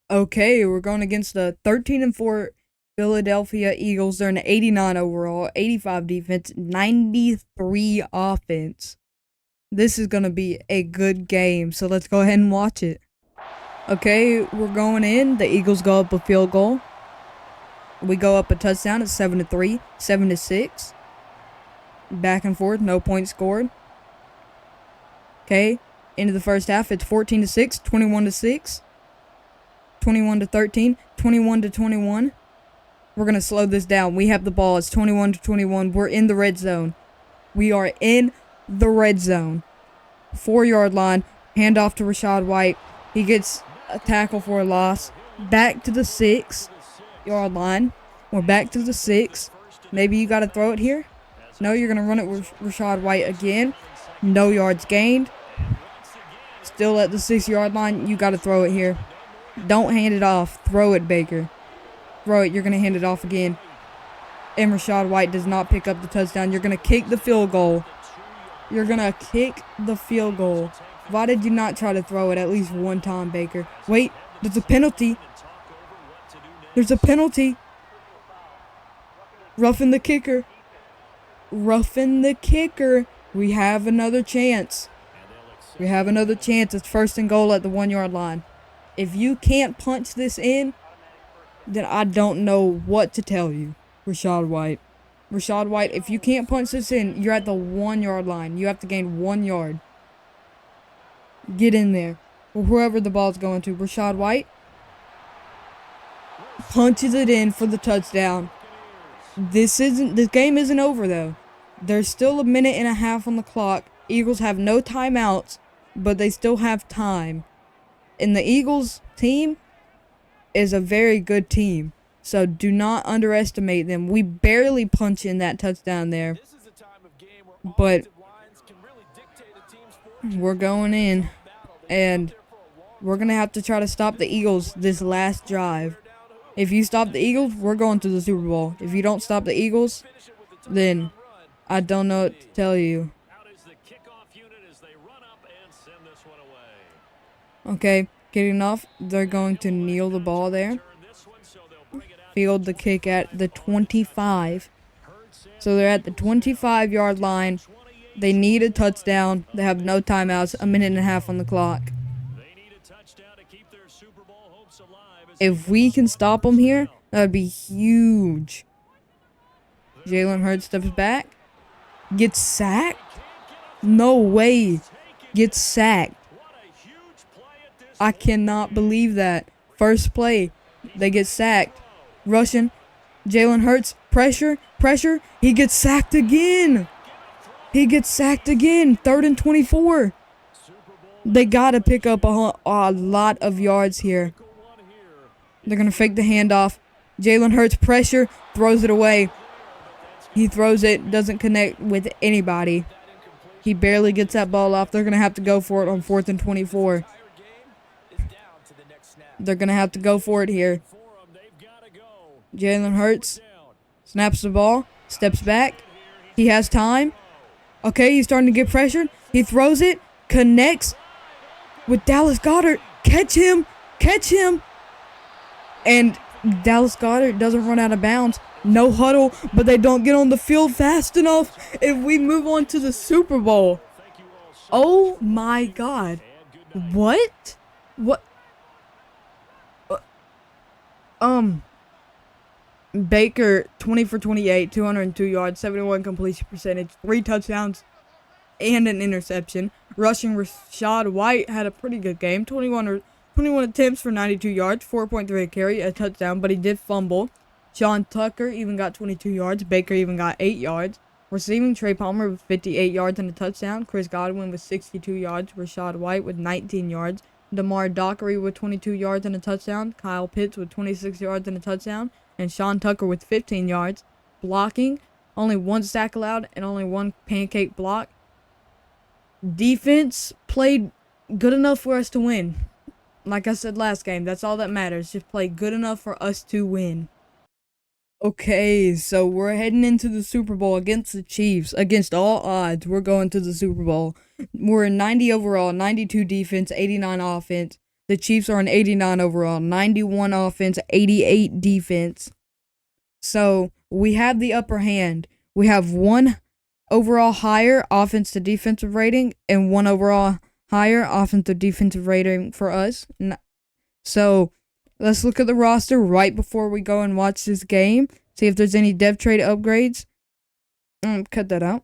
Speaker 1: Okay, we're going against the 13-4 Philadelphia Eagles. They're an 89 overall, 85 defense, 93 offense. This is going to be a good game, so let's go ahead and watch it. Okay, we're going in. The Eagles go up a field goal. We go up a touchdown. It's 7-3, 7-6. Back and forth, no points scored. Okay, into the first half, it's 14-6, 21-6, 21-13, 21-21. We're going to slow this down. We have the ball. It's 21-21. We're in the red zone. We are in the red zone. 4-yard line. Handoff to Rachaad White. He gets a tackle for a loss. Back to the 6-yard line. We're back to the 6. Maybe you got to throw it here. No, you're going to run it with Rachaad White again. No yards gained. Still at the 6-yard line. You got to throw it here. Don't hand it off. Throw it, Baker. Throw it. You're going to hand it off again. And Rachaad White does not pick up the touchdown. You're going to kick the field goal. You're going to kick the field goal. Why did you not try to throw it at least one time, Baker? Wait, there's a penalty. There's a penalty. Roughing the kicker. Roughing the kicker. We have another chance. We have another chance. It's 1st and goal at the 1-yard line. If you can't punch this in, then I don't know what to tell you, Rachaad White. Rachaad White, if you can't punch this in, you're at the 1-yard line. You have to gain 1 yard. Get in there. Or whoever the ball's going to. Rachaad White punches it in for the touchdown. This game isn't over, though. There's still a minute and a half on the clock. Eagles have no timeouts, but they still have time. And the Eagles team is a very good team. So do not underestimate them. We barely punch in that touchdown there. But we're going in. And we're going to have to try to stop the Eagles this last drive. If you stop the Eagles, we're going to the Super Bowl. If you don't stop the Eagles, then I don't know what to tell you. Okay, getting off. They're going to kneel the ball there. Field the kick at the 25. So they're at the 25-yard line. They need a touchdown. They have no timeouts. A minute and a half on the clock.
Speaker 2: They need a touchdown to keep their Super Bowl hopes alive as
Speaker 1: If we can stop them here, that would be huge. Jalen Hurts steps back. Gets sacked? No way. Gets sacked. I cannot believe that. First play, they get sacked. Rushing. Jalen Hurts. Pressure. Pressure. He gets sacked again. He gets sacked again. 3rd and 24. They got to pick up a lot of yards here. They're going to fake the handoff. Jalen Hurts pressure. Throws it away. He throws it. Doesn't connect with anybody. He barely gets that ball off. They're going to have to go for it on 4th and 24. They're going to have to go for it here. Jalen Hurts snaps the ball. Steps back. He has time. Okay, he's starting to get pressured. He throws it. Connects with Dallas Goedert. Catch him. Catch him. And Dallas Goedert doesn't run out of bounds. No huddle, but they don't get on the field fast enough if we move on to the Super Bowl. Oh my God. What? What? Baker, 20 for 28, 202 yards, 71 completion percentage, 3 touchdowns, and an interception. Rushing, Rashad White had a pretty good game. 21 attempts for 92 yards, 4.3 a carry, a touchdown, but he did fumble. Sean Tucker even got 22 yards. Baker even got 8 yards. Receiving, Trey Palmer with 58 yards and a touchdown. Chris Godwin with 62 yards. Rashad White with 19 yards. DeMar Dockery with 22 yards and a touchdown. Kyle Pitts with 26 yards and a touchdown. And Sean Tucker with 15 yards. Blocking, only 1 sack allowed and only 1 pancake block. Defense played good enough for us to win. Like I said last game, that's all that matters. Just play good enough for us to win. Okay, so we're heading into the Super Bowl against the Chiefs. Against all odds, we're going to the Super Bowl. We're in 90 overall, 92 defense, 89 offense. The Chiefs are an 89 overall, 91 offense, 88 defense. So we have the upper hand. We have 1 overall higher offense to defensive rating and 1 overall higher offensive defensive rating for us. So let's look at the roster right before we go and watch this game. See if there's any depth trade upgrades. Cut that out.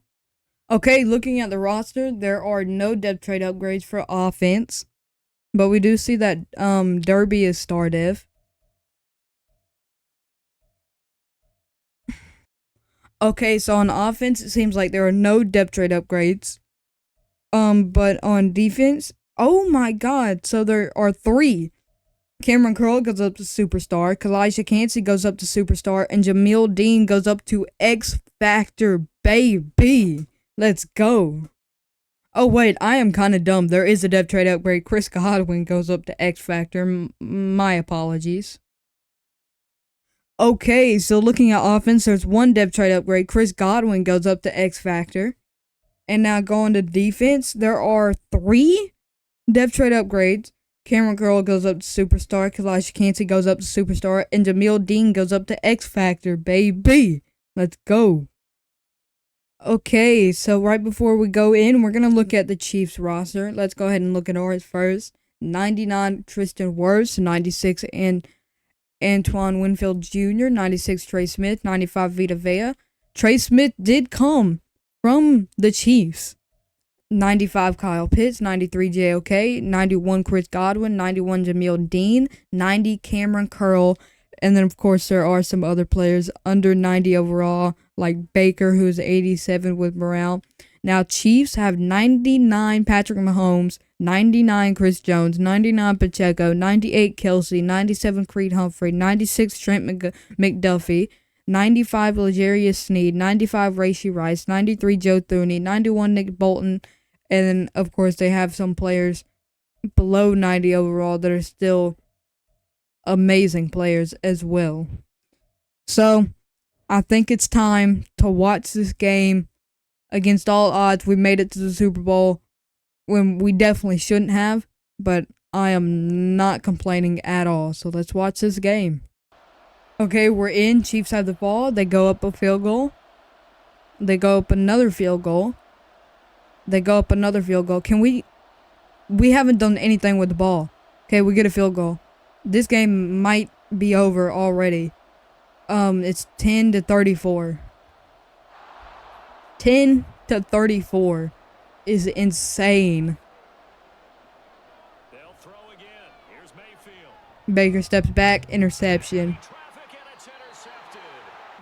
Speaker 1: Okay, looking at the roster, there are no depth trade upgrades for offense. But we do see that Derby is star dev. Okay, so on offense, it seems like there are no depth trade upgrades. But on defense, oh my God, so there are 3. Cameron Curl goes up to superstar. Kalijah Cansey goes up to superstar. And Jamil Dean goes up to X Factor, baby. Let's go. Oh, wait, I am kind of dumb. There is a depth trade upgrade. Chris Godwin goes up to X Factor. My apologies. Okay, so looking at offense, there's 1 depth trade upgrade. Chris Godwin goes up to X Factor. And now going to defense, there are 3 depth trade upgrades. Cameron Curl goes up to superstar. Kalijah Cansey goes up to superstar. And Jamil Dean goes up to X Factor, baby. Let's go. Okay, so right before we go in, we're going to look at the Chiefs roster. Let's go ahead and look at ours first. 99, Tristan Wirfs. 96, and Antoine Winfield Jr. 96, Trey Smith. 95, Vita Vea. Trey Smith did come from the Chiefs. 95, Kyle Pitts. 93, JOK. 91, Chris Godwin. 91, Jamil Dean. 90, Cameron Curl. And then, of course, there are some other players under 90 overall, like Baker, who's 87 with morale. Now, Chiefs have 99 Patrick Mahomes, 99 Chris Jones, 99 Pacheco, 98 Kelsey, 97 Creed Humphrey, 96 Trent McDuffie, 95 L'Jarius Sneed, 95 Rashee Rice, 93 Joe Thuney, 91 Nick Bolton, and then, of course, they have some players below 90 overall that are still amazing players as well. So, I think it's time to watch this game. Against all odds, we made it to the Super Bowl when we definitely shouldn't have, but I am not complaining at all. So let's watch this game. Okay, we're in. Chiefs have the ball. They go up a field goal. They go up another field goal. They go up another field goal. Can we haven't done anything with the ball. Okay, we get a field goal. This game might be over already. It's 10-34. 10-34 is insane.
Speaker 2: They'll throw again. Here's Mayfield.
Speaker 1: Baker steps back, interception.
Speaker 2: Traffic and it's intercepted.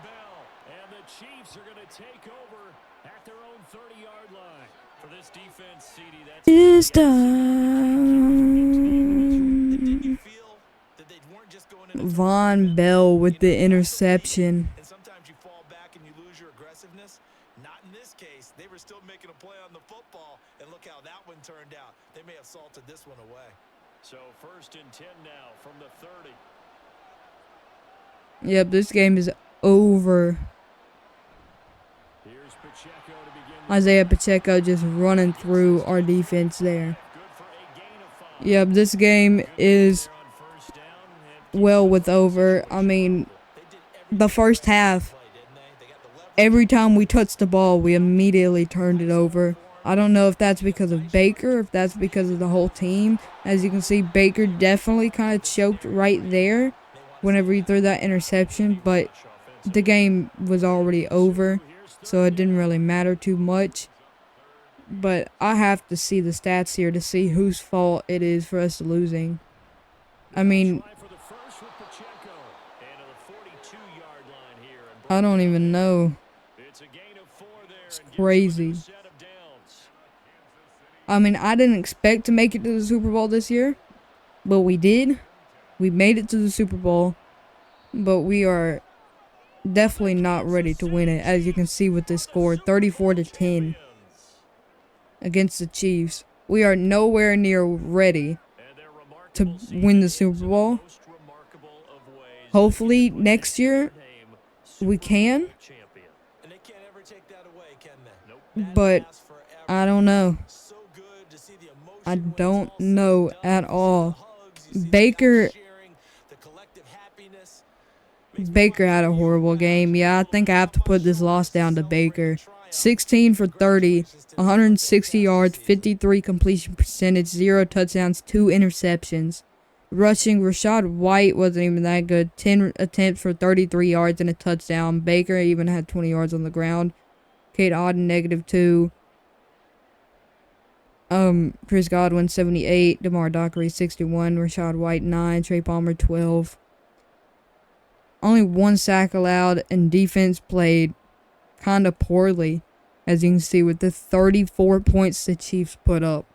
Speaker 2: Bell and the Chiefs are going to take over at their own 30-yard line. For this defense, CD, that's
Speaker 1: It's
Speaker 3: Did
Speaker 1: time.
Speaker 3: you feel that they weren't just going in
Speaker 1: Von Bell with the interception.
Speaker 3: and sometimes you fall back and you lose your aggressiveness? Not in this case. They were still making a play on the football, and look how that one turned out. They may have salted this one away.
Speaker 2: so 1st and 10 now from the 30.
Speaker 1: Yep, this game is over.
Speaker 2: Here's Pacheco to begin the
Speaker 1: Isaiah Pacheco just running through our defense there.
Speaker 2: good for a gain of 5.
Speaker 1: Yep, this game is
Speaker 2: There on 1st down and
Speaker 1: well with over. I mean,
Speaker 3: They did everything
Speaker 1: the first half,
Speaker 3: play, didn't they? They got the leverage.
Speaker 1: every time we touched the ball, we immediately turned it over. I don't know if that's because of Baker, if that's because of the whole team. As you can see, Baker definitely kind of choked right there whenever he threw that interception, but the game was already over, so it didn't really matter too much. But I have to see the stats here to see whose fault it is for us losing. I mean,
Speaker 2: try for the first with Pacheco. And to the 42-yard line here. And
Speaker 1: I don't even know.
Speaker 2: it's a gain of 4 there.
Speaker 1: It's
Speaker 2: and gives them a
Speaker 1: crazy.
Speaker 2: new set of downs.
Speaker 1: I mean, I didn't expect to make it to the Super Bowl this year, but we did. We made it to the Super Bowl, but we are definitely not ready to win it, as you can see with this score, 34-10 against the Chiefs. We are nowhere near ready
Speaker 2: And their remarkable
Speaker 1: to win the Super Bowl.
Speaker 2: most remarkable of ways
Speaker 1: Hopefully next year
Speaker 2: name
Speaker 1: we can,
Speaker 2: champion.
Speaker 3: And they can't ever take that away, can they?
Speaker 2: Nope.
Speaker 1: but
Speaker 3: Lasts forever.
Speaker 1: I don't know.
Speaker 3: So good to see the emotion
Speaker 1: I
Speaker 3: when it's
Speaker 1: don't
Speaker 3: all
Speaker 1: know
Speaker 3: said and done.
Speaker 1: at
Speaker 3: You see the
Speaker 1: all.
Speaker 3: hugs, you see the
Speaker 1: Baker
Speaker 3: guys sharing, the collective happiness. Makes me
Speaker 1: Baker
Speaker 3: wonder
Speaker 1: had a
Speaker 3: for you
Speaker 1: horrible
Speaker 3: guys,
Speaker 1: game. Yeah, I think I have to put this loss down to Baker. 16 for 30, 160 yards, 53 completion percentage, 0 touchdowns, 2 interceptions. Rushing, Rashad White wasn't even that good. 10 attempts for 33 yards and a touchdown. Baker even had 20 yards on the ground. Kate Auden, -2. Chris Godwin, 78. DeMar Dockery, 61. Rashad White, 9. Trey Palmer, 12. Only 1 sack allowed, and defense played kind of poorly, as you can see with the 34 points the Chiefs put up.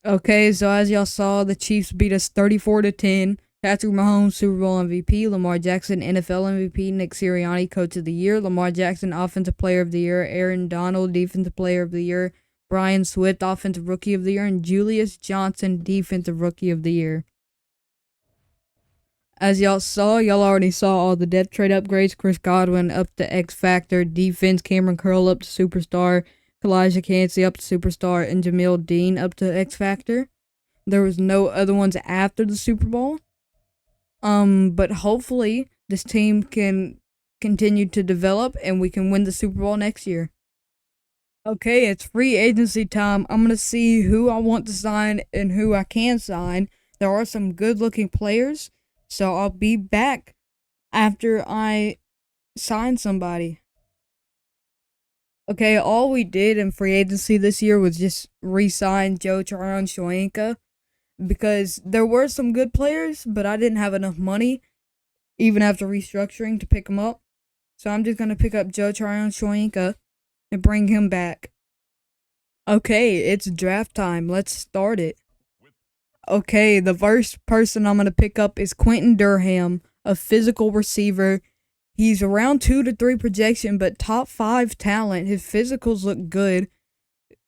Speaker 1: Okay, so as y'all saw, the Chiefs beat us 34-10. Patrick Mahomes, Super Bowl MVP. Lamar Jackson, NFL MVP. Nick Sirianni, Coach of the Year. Lamar Jackson, Offensive Player of the Year. Aaron Donald, Defensive Player of the Year. Brian Swift, Offensive Rookie of the Year. And Julius Johnson, Defensive Rookie of the Year. As y'all saw, y'all already saw all the depth trade upgrades. Chris Godwin up to X Factor. Defense, Cameron Curl up to Superstar. Kalijah Cansey up to Superstar. And Jamil Dean up to X Factor. There was no other ones after the Super Bowl. But hopefully this team can continue to develop and we can win the Super Bowl next year. Okay, it's free agency time. I'm going to see who I want to sign and who I can sign. There are some good looking players. So I'll be back after I sign somebody. Okay, all we did in free agency this year was just re-sign Joe Tryon-Shoyinka because there were some good players, but I didn't have enough money, even after restructuring, to pick them up. So I'm just going to pick up Joe Tryon-Shoyinka and bring him back. Okay, it's draft time. Let's start it. Okay, the first person I'm going to pick up is Quentin Durham, a physical receiver. He's around 2 to 3 projection, but top 5 talent. His physicals look good.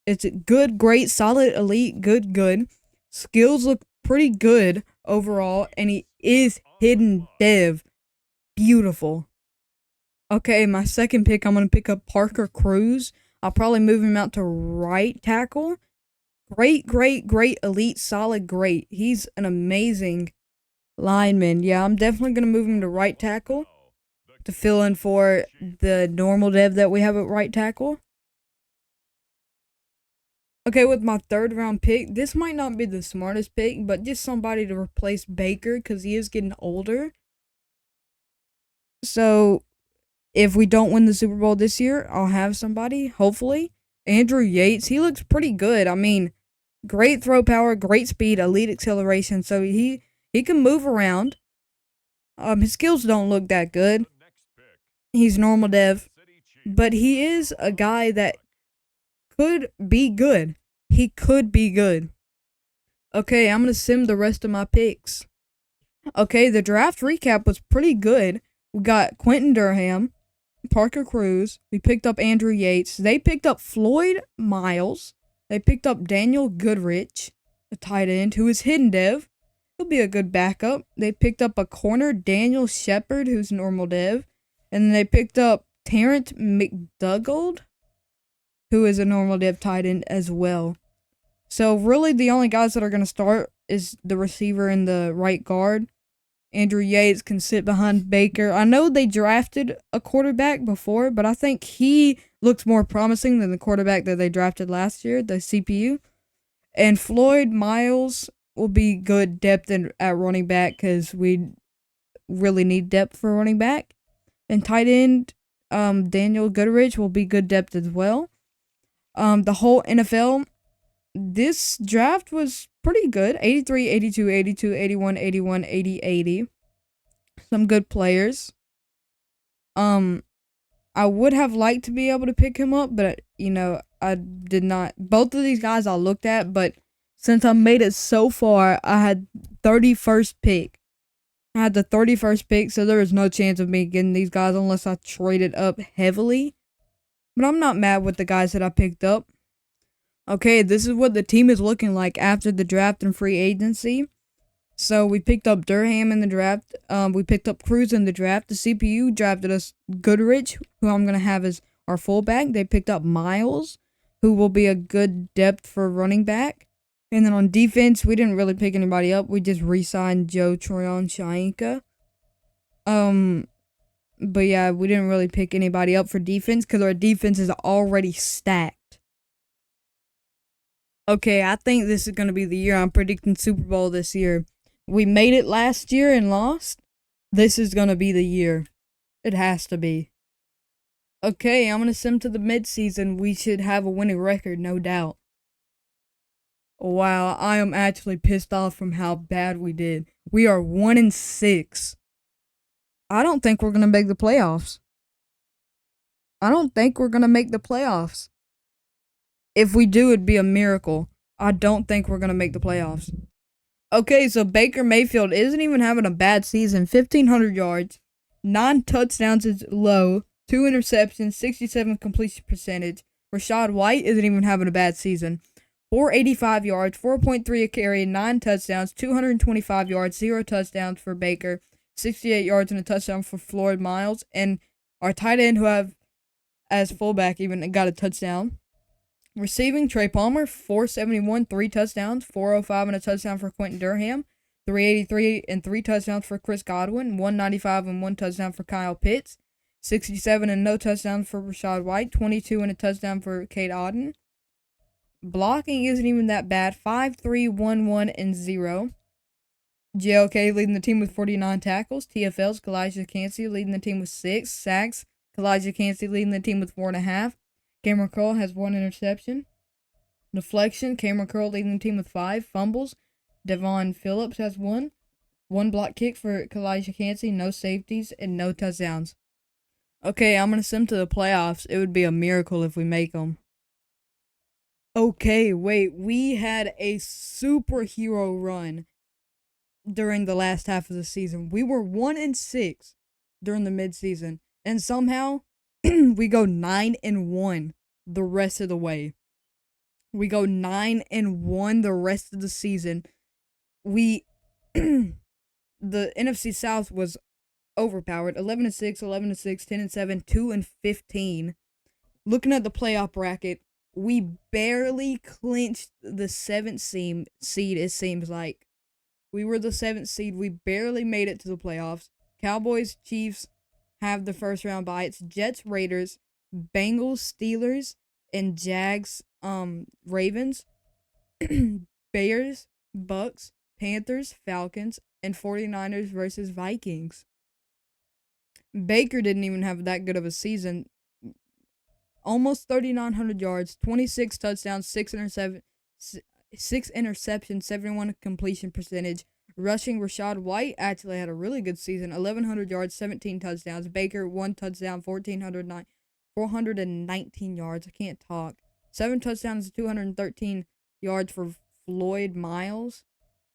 Speaker 1: It's good, great, solid, elite, good. Skills look pretty good overall, and he is hidden dev. Beautiful. Okay, my second pick, I'm going to pick up Parker Cruz. I'll probably move him out to right tackle. Great, elite, solid, great. He's an amazing lineman. Yeah, I'm definitely going to move him to right tackle to fill in for the normal dev that we have at right tackle. Okay, with my 3rd round pick, this might not be the smartest pick, but just somebody to replace Baker because he is getting older. So if we don't win the Super Bowl this year, I'll have somebody, hopefully. Andrew Yates, he looks pretty good. I mean, great throw power, great speed, elite acceleration. So he can move around. His skills don't look that good. He's normal dev, but he is a guy that could be good. He could be good. Okay, I'm gonna sim the rest of my picks. Okay, the draft recap was pretty good. We got Quentin Durham, Parker Cruz. We picked up Andrew Yates. They picked up Floyd Miles. They picked up Daniel Goodrich, a tight end who is hidden dev. He'll be a good backup. They picked up a corner, Daniel Shepard, who's normal dev. And then they picked up Terrence McDougald, who is a normal dev tight end as well. So really the only guys that are going to start is the receiver and the right guard. Andrew Yates can sit behind Baker. I know they drafted a quarterback before, but I think he looks more promising than the quarterback that they drafted last year, the CPU. And Floyd Miles will be good depth at running back because we really need depth for running back. And tight end, Daniel Goodrich will be good depth as well. The whole NFL, this draft was pretty good. 83, 82, 82, 81, 81, 80, 80. Some good players. I would have liked to be able to pick him up, but, I did not. Both of these guys I looked at, but since I made it so far, I had 31st pick. I had the 31st pick, so there was no chance of me getting these guys unless I traded up heavily. But I'm not mad with the guys that I picked up. Okay, this is what the team is looking like after the draft and free agency. So we picked up Durham in the draft. We picked up Cruz in the draft. The CPU drafted us Goodrich, who I'm going to have as our fullback. They picked up Miles, who will be a good depth for running back. And then on defense, we didn't really pick anybody up. We just re-signed Joe Tryon-Shainka. But yeah, we didn't really pick anybody up for defense because our defense is already stacked. Okay, I think this is going to be the year. I'm predicting Super Bowl this year. We made it last year and lost. This is going to be the year. It has to be. Okay, I'm going to sim to the midseason. We should have a winning record, no doubt. Wow, I am actually pissed off from how bad we did. We are 1-6. I don't think we're going to make the playoffs. If we do, it'd be a miracle. I don't think we're going to make the playoffs. Okay, so Baker Mayfield isn't even having a bad season. 1,500 yards, 9 touchdowns is low, 2 interceptions, 67 completion percentage. Rashad White isn't even having a bad season. 485 yards, 4.3 a carry, 9 touchdowns, 225 yards, 0 touchdowns for Baker, 68 yards and a touchdown for Floyd Miles. And our tight end, who have as fullback, even got a touchdown. Receiving, Trey Palmer, 471, 3 touchdowns, 405 and a touchdown for Quentin Durham, 383 and 3 touchdowns for Chris Godwin, 195 and 1 touchdown for Kyle Pitts, 67 and no touchdowns for Rashad White, 22 and a touchdown for Kate Auden. Blocking isn't even that bad, 5-3, 1-1, and 0. JLK leading the team with 49 tackles. TFL's Kalijah Cansey leading the team with 6 sacks. Kalijah Cansey leading the team with 4.5. Cameron Curl has 1 interception. Deflection, Cameron Curl leading the team with 5. Fumbles, Devon Phillips has 1. 1 block kick for Kalijah Cansey, no safeties, and no touchdowns. Okay, I'm going to sim to the playoffs. It would be a miracle if we make them. Okay, wait, we had a superhero run during the last half of the season. We were 1-6 during the midseason, and somehow we go 9-1 the rest of the way. We go 9-1 the rest of the season. The NFC South was overpowered. 11-6, 11-6, 10-7, 2-15. Looking at the playoff bracket, we barely clinched the 7th seed, it seems like. We were the 7th seed. We barely made it to the playoffs. Cowboys, Chiefs have the first round bye. It's Jets, Raiders, Bengals, Steelers, and Jags Ravens, Bears, Bucks, Panthers, Falcons, and 49ers versus Vikings. Baker didn't even have that good of a season. Almost 3,900 yards, 26 touchdowns, 6 interceptions, 71 completion percentage. Rushing, Rashad White actually had a really good season. 1,100 yards, 17 touchdowns. Baker, 1 touchdown, 419 yards. I can't talk. 7 touchdowns, 213 yards for Floyd Miles.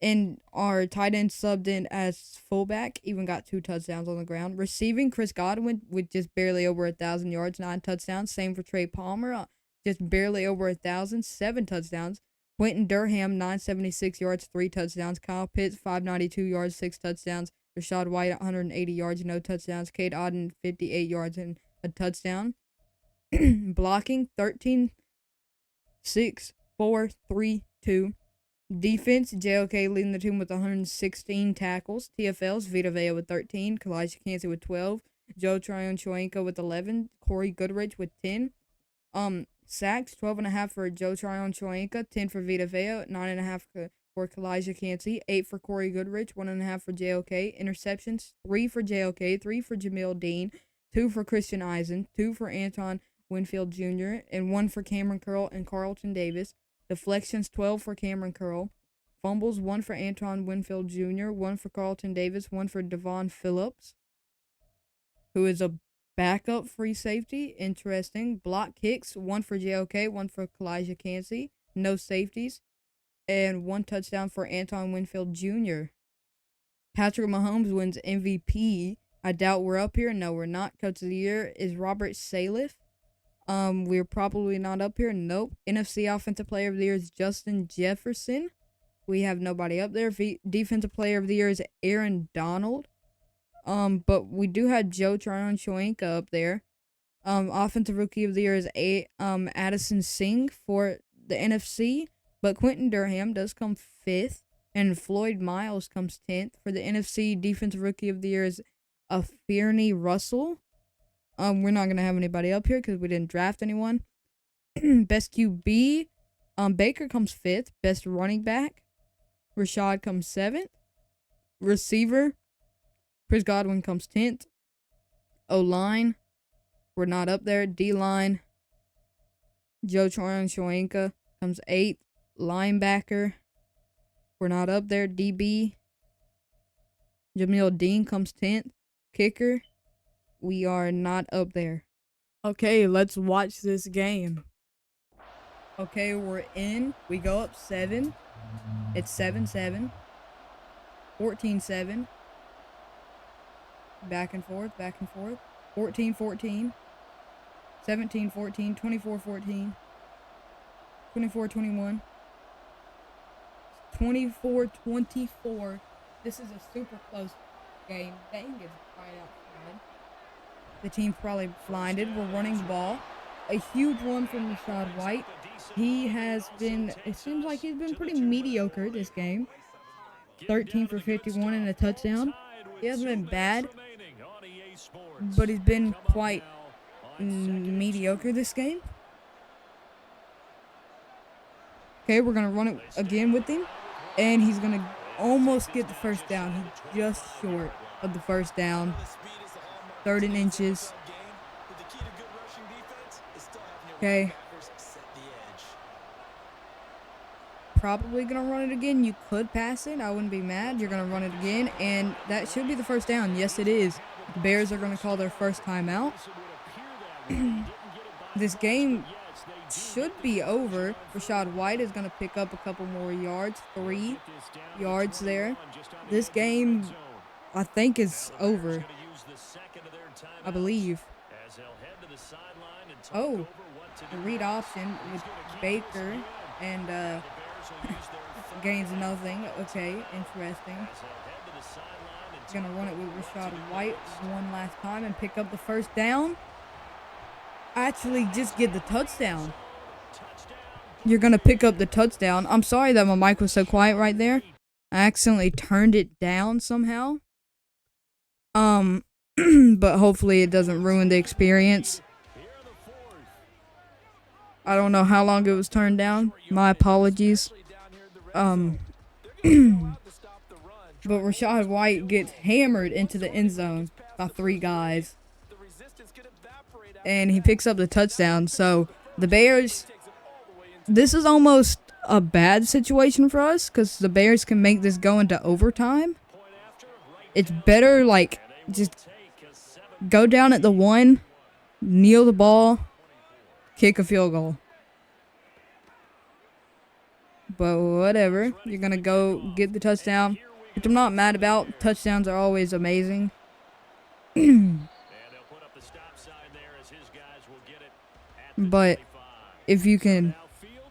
Speaker 1: And our tight end subbed in as fullback, even got 2 touchdowns on the ground. Receiving, Chris Godwin with just barely over 1,000 yards, 9 touchdowns. Same for Trey Palmer, just barely over 1,000, 7 touchdowns. Quentin Durham, 976 yards, 3 touchdowns. Kyle Pitts, 592 yards, 6 touchdowns. Rashad White, 180 yards, no touchdowns. Cade Otton, 58 yards and a touchdown. Blocking, 13, 6, 4, 3, 2. Defense, JOK leading the team with 116 tackles. TFLs, Vita Vea with 13. Kalijah Kancey with 12. Joe Tryon-Shoyinka with 11. Corey Goodrich with 10. Sacks, 12.5 for Joe Tryon-Shoyinka, 10 for Vita Vea, 9.5 for Kalijah Kancey, 8 for Corey Goodrich, 1.5 for JOK. Interceptions, 3 for JOK, 3 for Jamil Dean, 2 for Christian Eisen, 2 for Anton Winfield Jr., and 1 for Cameron Curl and Carlton Davis. Deflections, 12 for Cameron Curl. Fumbles, 1 for Anton Winfield Jr., 1 for Carlton Davis, 1 for Devon Phillips, who is a backup free safety. Interesting. Block kicks, 1 for JOK, 1 for Kalijah Kancey. No safeties. And 1 touchdown for Anton Winfield Jr. Patrick Mahomes wins MVP. I doubt we're up here. No, we're not. Coach of the Year is Robert Saleh. We're probably not up here. Nope. NFC Offensive Player of the Year is Justin Jefferson. We have nobody up there. Defensive Player of the Year is Aaron Donald. But we do have Joe Tryon-Shoyinka up there. Offensive Rookie of the Year is Addison Singh for the NFC. But Quentin Durham does come 5th. And Floyd Miles comes 10th. For the NFC, Defensive Rookie of the Year is Fearney Russell. We're not going to have anybody up here because we didn't draft anyone. Best QB, Baker comes 5th. Best running back, Rashad comes 7th. Receiver, Chris Godwin comes 10th. O-line, we're not up there. D-line, Joe Tryon-Shoyinka comes 8th. Linebacker, we're not up there. DB, Jamil Dean comes 10th. Kicker, we are not up there. Okay, let's watch this game. Okay, we're in. We go up 7. It's 7-7. 14-7. Back and forth, back and forth. 14-14. 17-14. 24-14. 24-21. 24-24. This is a super close game. Dang, it's right outside. The team's probably blinded. We're running the ball. A huge one from Rashad White. He has been, it seems like he's been pretty mediocre this game. 13 for 51 and a touchdown. He hasn't been bad, but he's been quite mediocre this game. Okay, we're going to run it again with him. And he's going to almost get the first down. He's just short of the first down. 3rd and inches. Okay. Probably going to run it again. You could pass it. I wouldn't be mad. You're going to run it again. And that should be the first down. Yes, it is. The Bears are going to call their first timeout. This game should be over. Rashad White is going to pick up a couple more yards. 3 yards there. This game, I think, is over. I believe. Oh, the read option with Baker and gains nothing. Okay, interesting. Gonna run it with Rashad White one last time and pick up the first down. Actually, just get the touchdown. You're gonna pick up the touchdown. I'm sorry that my mic was so quiet right there. I accidentally turned it down somehow. But hopefully it doesn't ruin the experience. I don't know how long it was turned down. My apologies. But Rachaad White gets hammered into the end zone by 3 guys. And he picks up the touchdown. So the Bears, this is almost a bad situation for us because the Bears can make this go into overtime. It's better, like, just go down at the 1, kneel the ball, kick a field goal. But whatever. You're going to go get the touchdown, which I'm not mad about. Touchdowns are always amazing. But if you can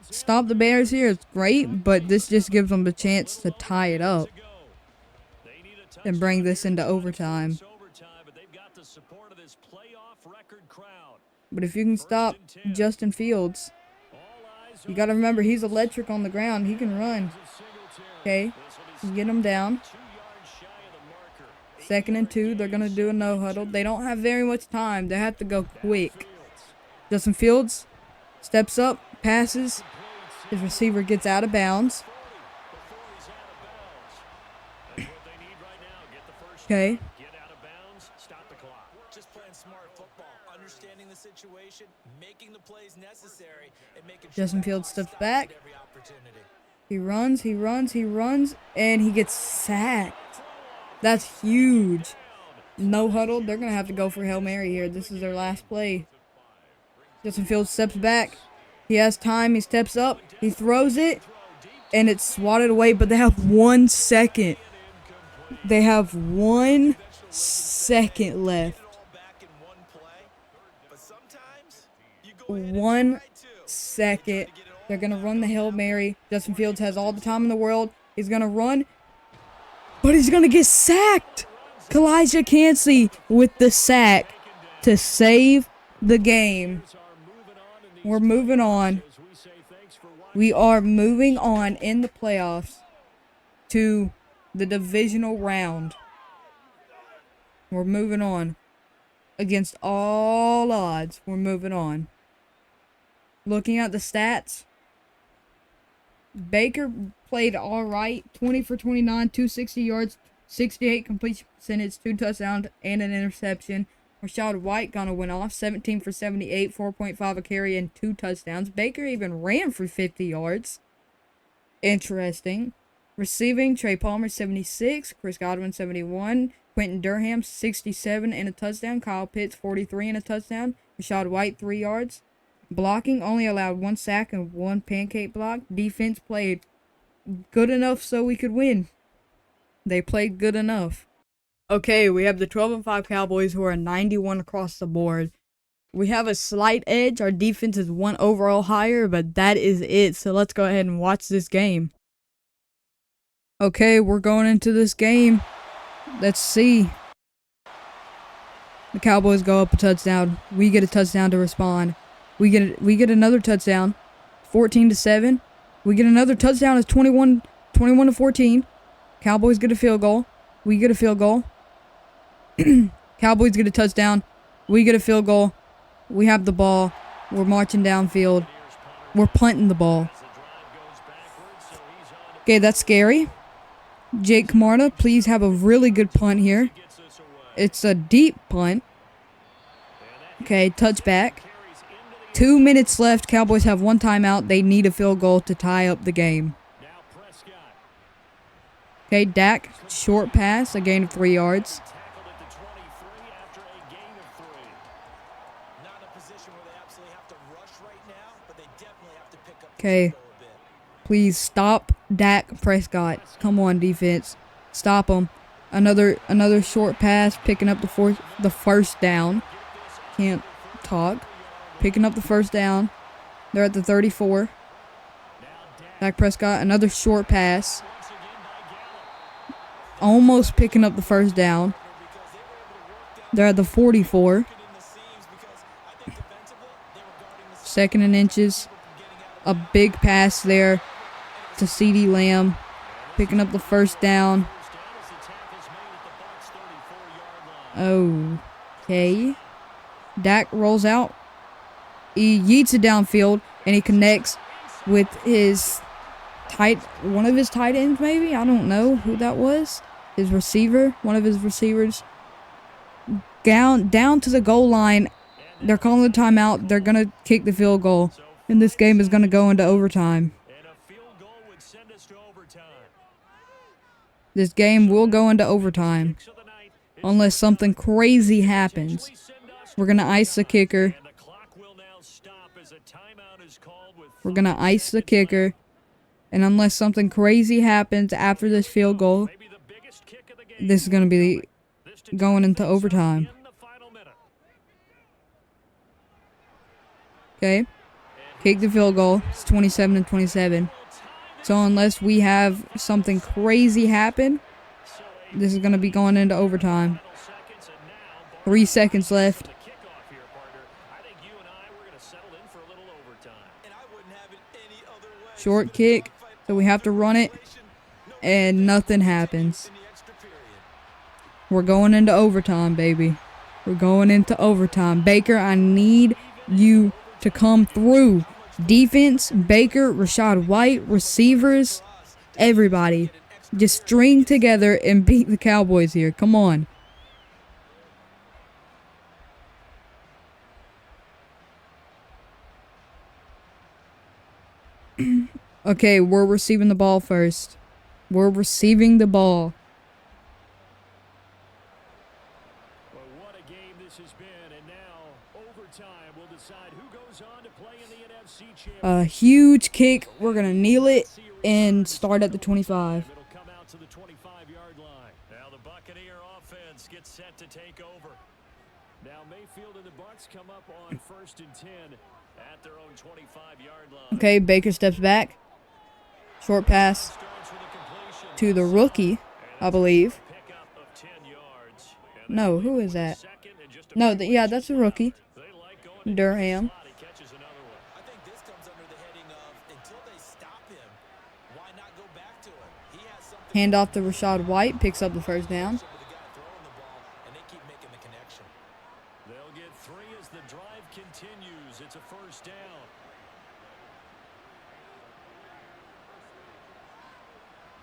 Speaker 1: stop the Bears here, it's great. But this just gives them the chance to tie it up and bring this into overtime. But if you can stop Justin Fields, you got to remember he's electric on the ground. He can run. Okay, get him down. 2nd and 2. They're going to do a no huddle. They don't have very much time. They have to go quick. Justin Fields steps up, passes. His receiver gets out of bounds. Okay.
Speaker 3: Just playing smart football, understanding the situation, making the plays necessary, and making sure
Speaker 1: Justin Fields steps back.
Speaker 3: every opportunity.
Speaker 1: He runs, and he gets sacked. That's huge. No huddle. They're going to have to go for Hail Mary here. This is their last play. Justin Fields steps back. He has time. He steps up. He throws it, and it's swatted away, but they have 1 second. They have 1 second left. 1 second. They're going to run the Hail Mary. Justin Fields has all the time in the world. He's going to run, but he's going to get sacked. Kalijah Cansey with the sack to save the game. We're moving on. We are moving on in the playoffs to the divisional round. We're moving on. Against all odds, we're moving on. Looking at the stats, Baker played all right. 20 for 29, 260 yards, 68 completion percentage, 2 touchdowns, and an interception. Rachaad White gonna went off, 17 for 78, 4.5 a carry, and 2 touchdowns. Baker even ran for 50 yards. Interesting. Receiving, Trey Palmer, 76, Chris Godwin, 71, Quentin Durham, 67 and a touchdown, Kyle Pitts, 43 and a touchdown, Rachaad White, 3 yards. Blocking, only allowed 1 sack and 1 pancake block. Defense played good enough so we could win. They played good enough. Okay, we have the 12-5 Cowboys who are 91 across the board. We have a slight edge. Our defense is 1 overall higher, but that is it. So let's go ahead and watch this game. Okay, we're going into this game. Let's see. The Cowboys go up a touchdown. We get a touchdown to respond. We get another touchdown. 14-7. We get another touchdown. It's 21-14. Cowboys get a field goal. We get a field goal. Cowboys get a touchdown. We get a field goal. We have the ball. We're marching downfield. We're punting the ball. Okay, that's scary. Jake Camarda, please have a really good punt here. It's a deep punt. Okay, touchback. 2 minutes left. Cowboys have 1 timeout. They need a field goal to tie up the game. Okay, Dak, short pass, a gain of 3 yards. Okay, please stop Dak Prescott. Come on, defense. Stop him. Another short pass, picking up the first down. Can't talk. Picking up the first down. They're at the 34. Dak Prescott, another short pass. Almost picking up the first down. They're at the 44. 2nd and inches. A big pass there to CeeDee Lamb. Picking up the first down. Okay. Dak rolls out. He yeets it downfield. and he connects with one of his tight ends, maybe? I don't know who that was. His receiver, one of his receivers. Down to the goal line. They're calling the timeout. They're going to kick the field goal. And this game is going to go into overtime. This game will go into overtime. Unless something crazy happens. We're going to ice the kicker. We're going to ice the kicker. And unless something crazy happens after this field goal, this is going to be going into overtime. Okay. Kick the field goal. It's 27-27. So unless we have something crazy happen, this is going to be going into overtime. 3 seconds left. Short kick. So we have to run it. And nothing happens. We're going into overtime, baby. We're going into overtime. Baker, I need you to come through. Defense, Baker, Rachaad White, receivers, everybody. Just string together and beat the Cowboys here. Come on. Okay, we're receiving the ball first. We're receiving the ball.
Speaker 2: Well, what a game this has been, and now overtime will decide who goes on to play in the NFC Championship.
Speaker 1: A huge kick. We're going to kneel it and start at the 25.
Speaker 2: It'll come out to the 25-yard line. Now the Buccaneer offense gets set to take over. Now Mayfield and the Bucs come up on 1st and 10 at their own 25-yard line.
Speaker 1: Okay, Baker steps back. Short pass to the rookie, I believe. No, who is that? No, yeah, that's a rookie. Durham. Hand off to Rachaad White, picks up the first down.
Speaker 2: They'll get 3 as the drive continues. It's a first down.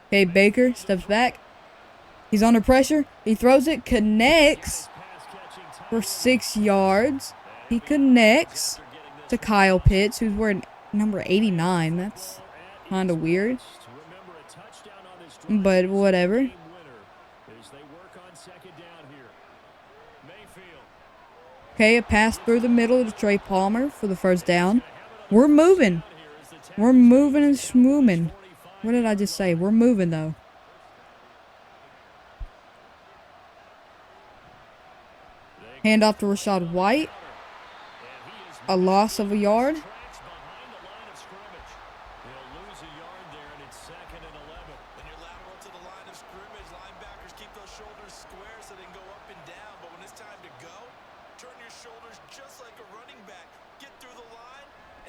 Speaker 1: Okay, Baker steps back. He's under pressure. He throws it, connects for 6 yards. He connects to Kyle Pitts, who's wearing number 89. That's kind of weird. But whatever. Okay, a pass through the middle to Trey Palmer for the first down. We're moving. We're moving and schmooming. What did I just say? We're moving, though. Hand off to Rachaad White. A loss of a yard.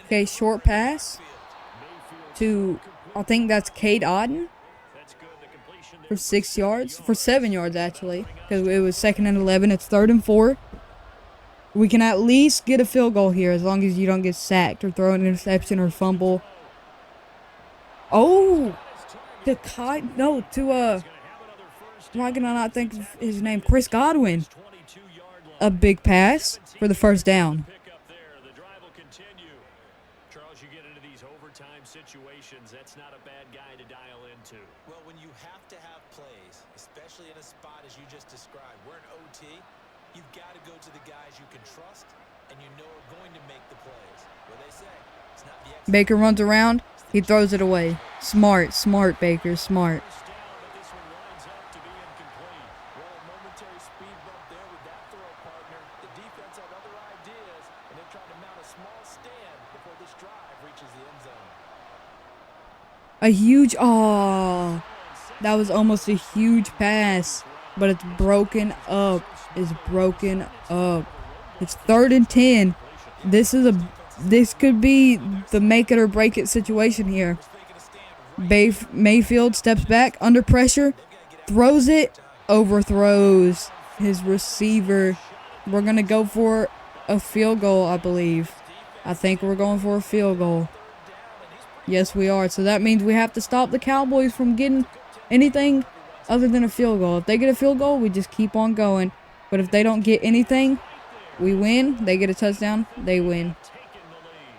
Speaker 1: Okay, short pass to, I think that's Cade Otton for 6 yards, for 7 yards actually, because it was 2nd and 11. It's 3rd and 4. We can at least get a field goal here as long as you don't get sacked or throw an interception or fumble. Oh, why can I not think of his name? Chris Godwin. A big pass for the first down.
Speaker 2: Situations, that's not a bad guy to dial into.
Speaker 3: Well, when you have to have plays, especially in a spot as you just described, we're in OT, you've got to go to the guys you can trust and you know are going to make the plays. What they say, it's not the
Speaker 1: Baker runs around, he throws it away. Smart, Baker, smart. A huge, that was almost a huge pass, but it's broken up. It's broken up. It's 3rd and 10. This could be the make it or break it situation here. Mayfield steps back under pressure, throws it, overthrows his receiver. We're gonna go for a field goal, I believe. I think we're going for a field goal. Yes, we are. So that means we have to stop the Cowboys from getting anything other than a field goal. If they get a field goal, we just keep on going. But if they don't get anything, we win. They get a touchdown, they win.
Speaker 2: Taking the lead.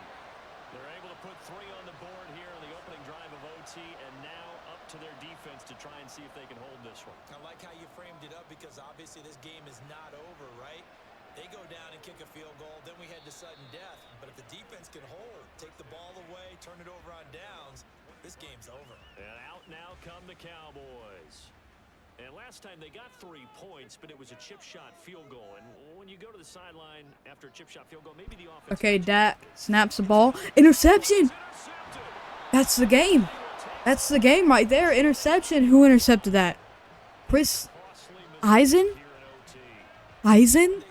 Speaker 2: They're able to put 3 on the board here in the opening drive of OT, and now up to their defense to try and see if they can hold this one.
Speaker 3: I like how you framed it up because obviously this game is not over, right? They go down and kick a field goal, then we head to sudden death. But if the defense can hold, take the ball away, turn it over on downs, this game's over.
Speaker 2: And out now come the Cowboys. And last time they got 3 points, but it was a chip shot field goal. And when you go to the sideline after a chip shot field goal, maybe the offense...
Speaker 1: Okay, Dak snaps the ball. Interception! That's the game. That's the game right there. Interception. Who intercepted that? Chris Eisen? Eisen?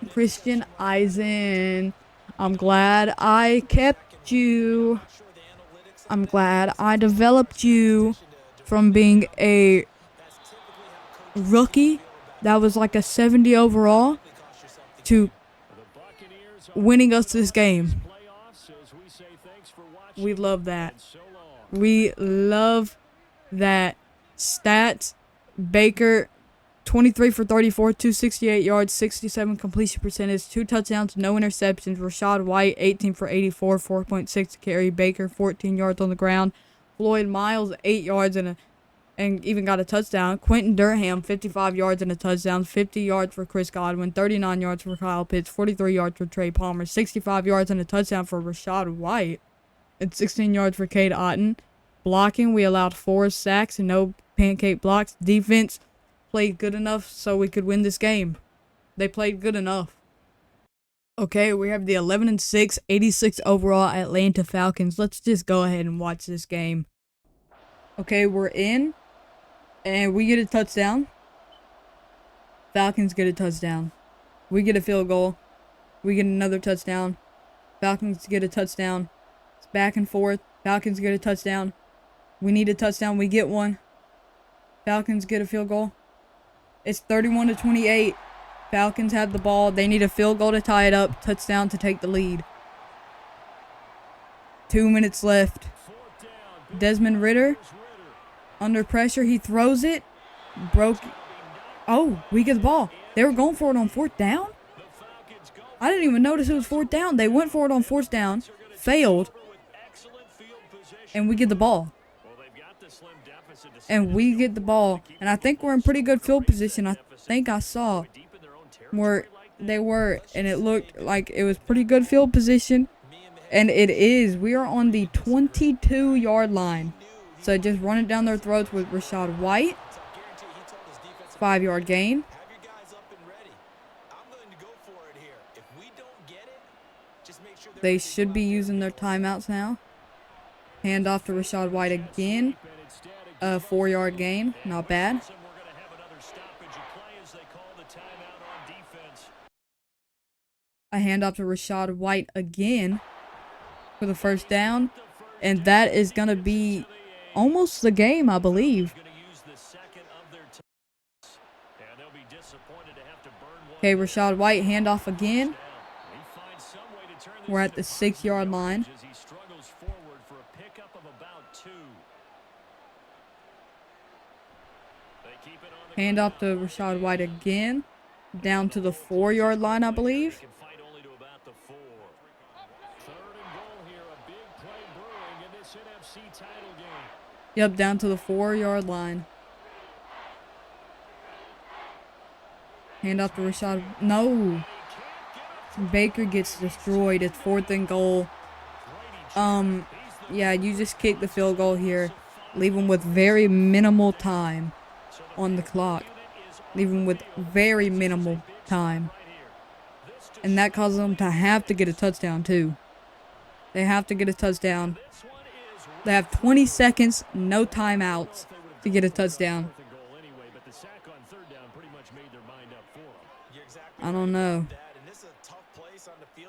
Speaker 1: Christian Eisen. I'm glad I kept you. I'm glad I developed you from being a rookie that was like a 70 overall to winning us this game. We love that. We love that. Stats. Baker, 23 for 34, 268 yards, 67 completion percentage, 2 touchdowns, no interceptions. Rachaad White, 18 for 84, 4.6 carry. Baker, 14 yards on the ground. Floyd Miles, 8 yards and even got a touchdown. Quentin Durham, 55 yards and a touchdown. 50 yards for Chris Godwin. 39 yards for Kyle Pitts. 43 yards for Trey Palmer. 65 yards and a touchdown for Rachaad White. And 16 yards for Cade Otton. Blocking, we allowed 4 sacks and no pancake blocks. Defense played good enough so we could win this game. They played good enough. Okay, we have the 11-6, 86 overall Atlanta Falcons. Let's just go ahead and watch this game. Okay, we're in. And we get a touchdown. Falcons get a touchdown. We get a field goal. We get another touchdown. Falcons get a touchdown. It's back and forth. Falcons get a touchdown. We need a touchdown. We get one. Falcons get a field goal. It's 31-28. Falcons have the ball. They need a field goal to tie it up. Touchdown to take the lead. 2 minutes left. Desmond Ridder. Under pressure. He throws it. Broke. Oh, we get the ball. They were going for it on 4th down? I didn't even notice it was 4th down. They went for it on 4th down. Failed. And we get the ball. And we get the ball. And I think we're in pretty good field position. I think I saw where they were. And it looked like it was pretty good field position. And it is. We are on the 22-yard line. So just run it down their throats with Rachaad White. 5-yard gain. They should be using their timeouts now. Hand off to Rachaad White again. A 4-yard gain. Not bad. A handoff to Rachaad White again for the 1st down. And that is going to be almost the game, I believe. Okay, Rachaad White, handoff again. We're at the 6-yard line. Handoff to Rachaad White again. Down to the 4-yard line, I believe. Yep, down to the 4-yard line. Hand off to Rachaad. No. Baker gets destroyed. It's 4th and goal. Yeah, you just kick the field goal here. Leave them with very minimal time on the clock. Leave them with very minimal time. And that causes them to have to get a touchdown, too. They have to get a touchdown. They have 20 seconds, no timeouts to get a touchdown. I don't know.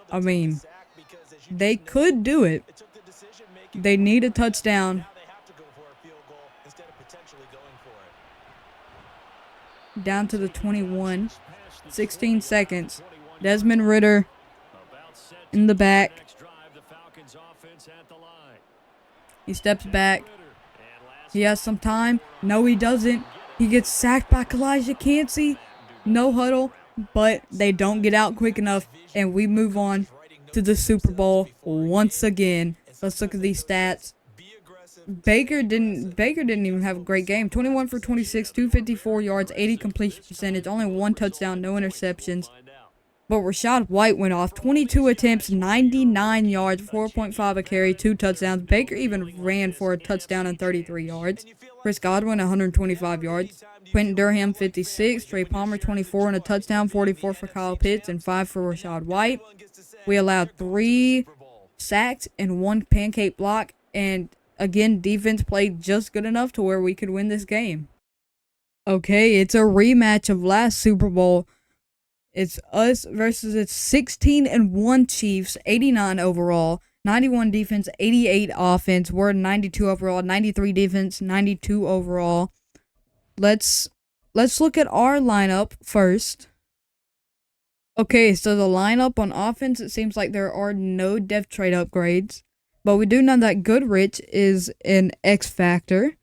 Speaker 1: I mean, they could do it. They need a touchdown. Down to the 21. 16 seconds. Desmond Ridder in the back.
Speaker 2: Next drive, the Falcons offense at the line.
Speaker 1: He steps back. He has some time. No, he doesn't. He gets sacked by Kalijah Cansey. No huddle, but they don't get out quick enough, and we move on to the Super Bowl once again. Let's look at these stats. Baker didn't even have a great game. 21 for 26, 254 yards, 80 completion percentage, only 1 touchdown, no interceptions. But Rachaad White went off. 22 attempts, 99 yards, 4.5 a carry, 2 touchdowns. Baker even ran for a touchdown and 33 yards. Chris Godwin, 125 yards. Quentin Durham, 56. Trey Palmer, 24 and a touchdown, 44 for Kyle Pitts, and 5 for Rachaad White. We allowed 3 sacks and 1 pancake block. And again, defense played just good enough to where we could win this game. Okay, it's a rematch of last Super Bowl. It's us versus its 16-1 Chiefs, 89 overall, 91 defense, 88 offense. We're 92 overall, 93 defense, 92 overall. Let's look at our lineup first. Okay, so the lineup on offense, it seems like there are no depth trade upgrades. But we do know that Goodrich is an X factor,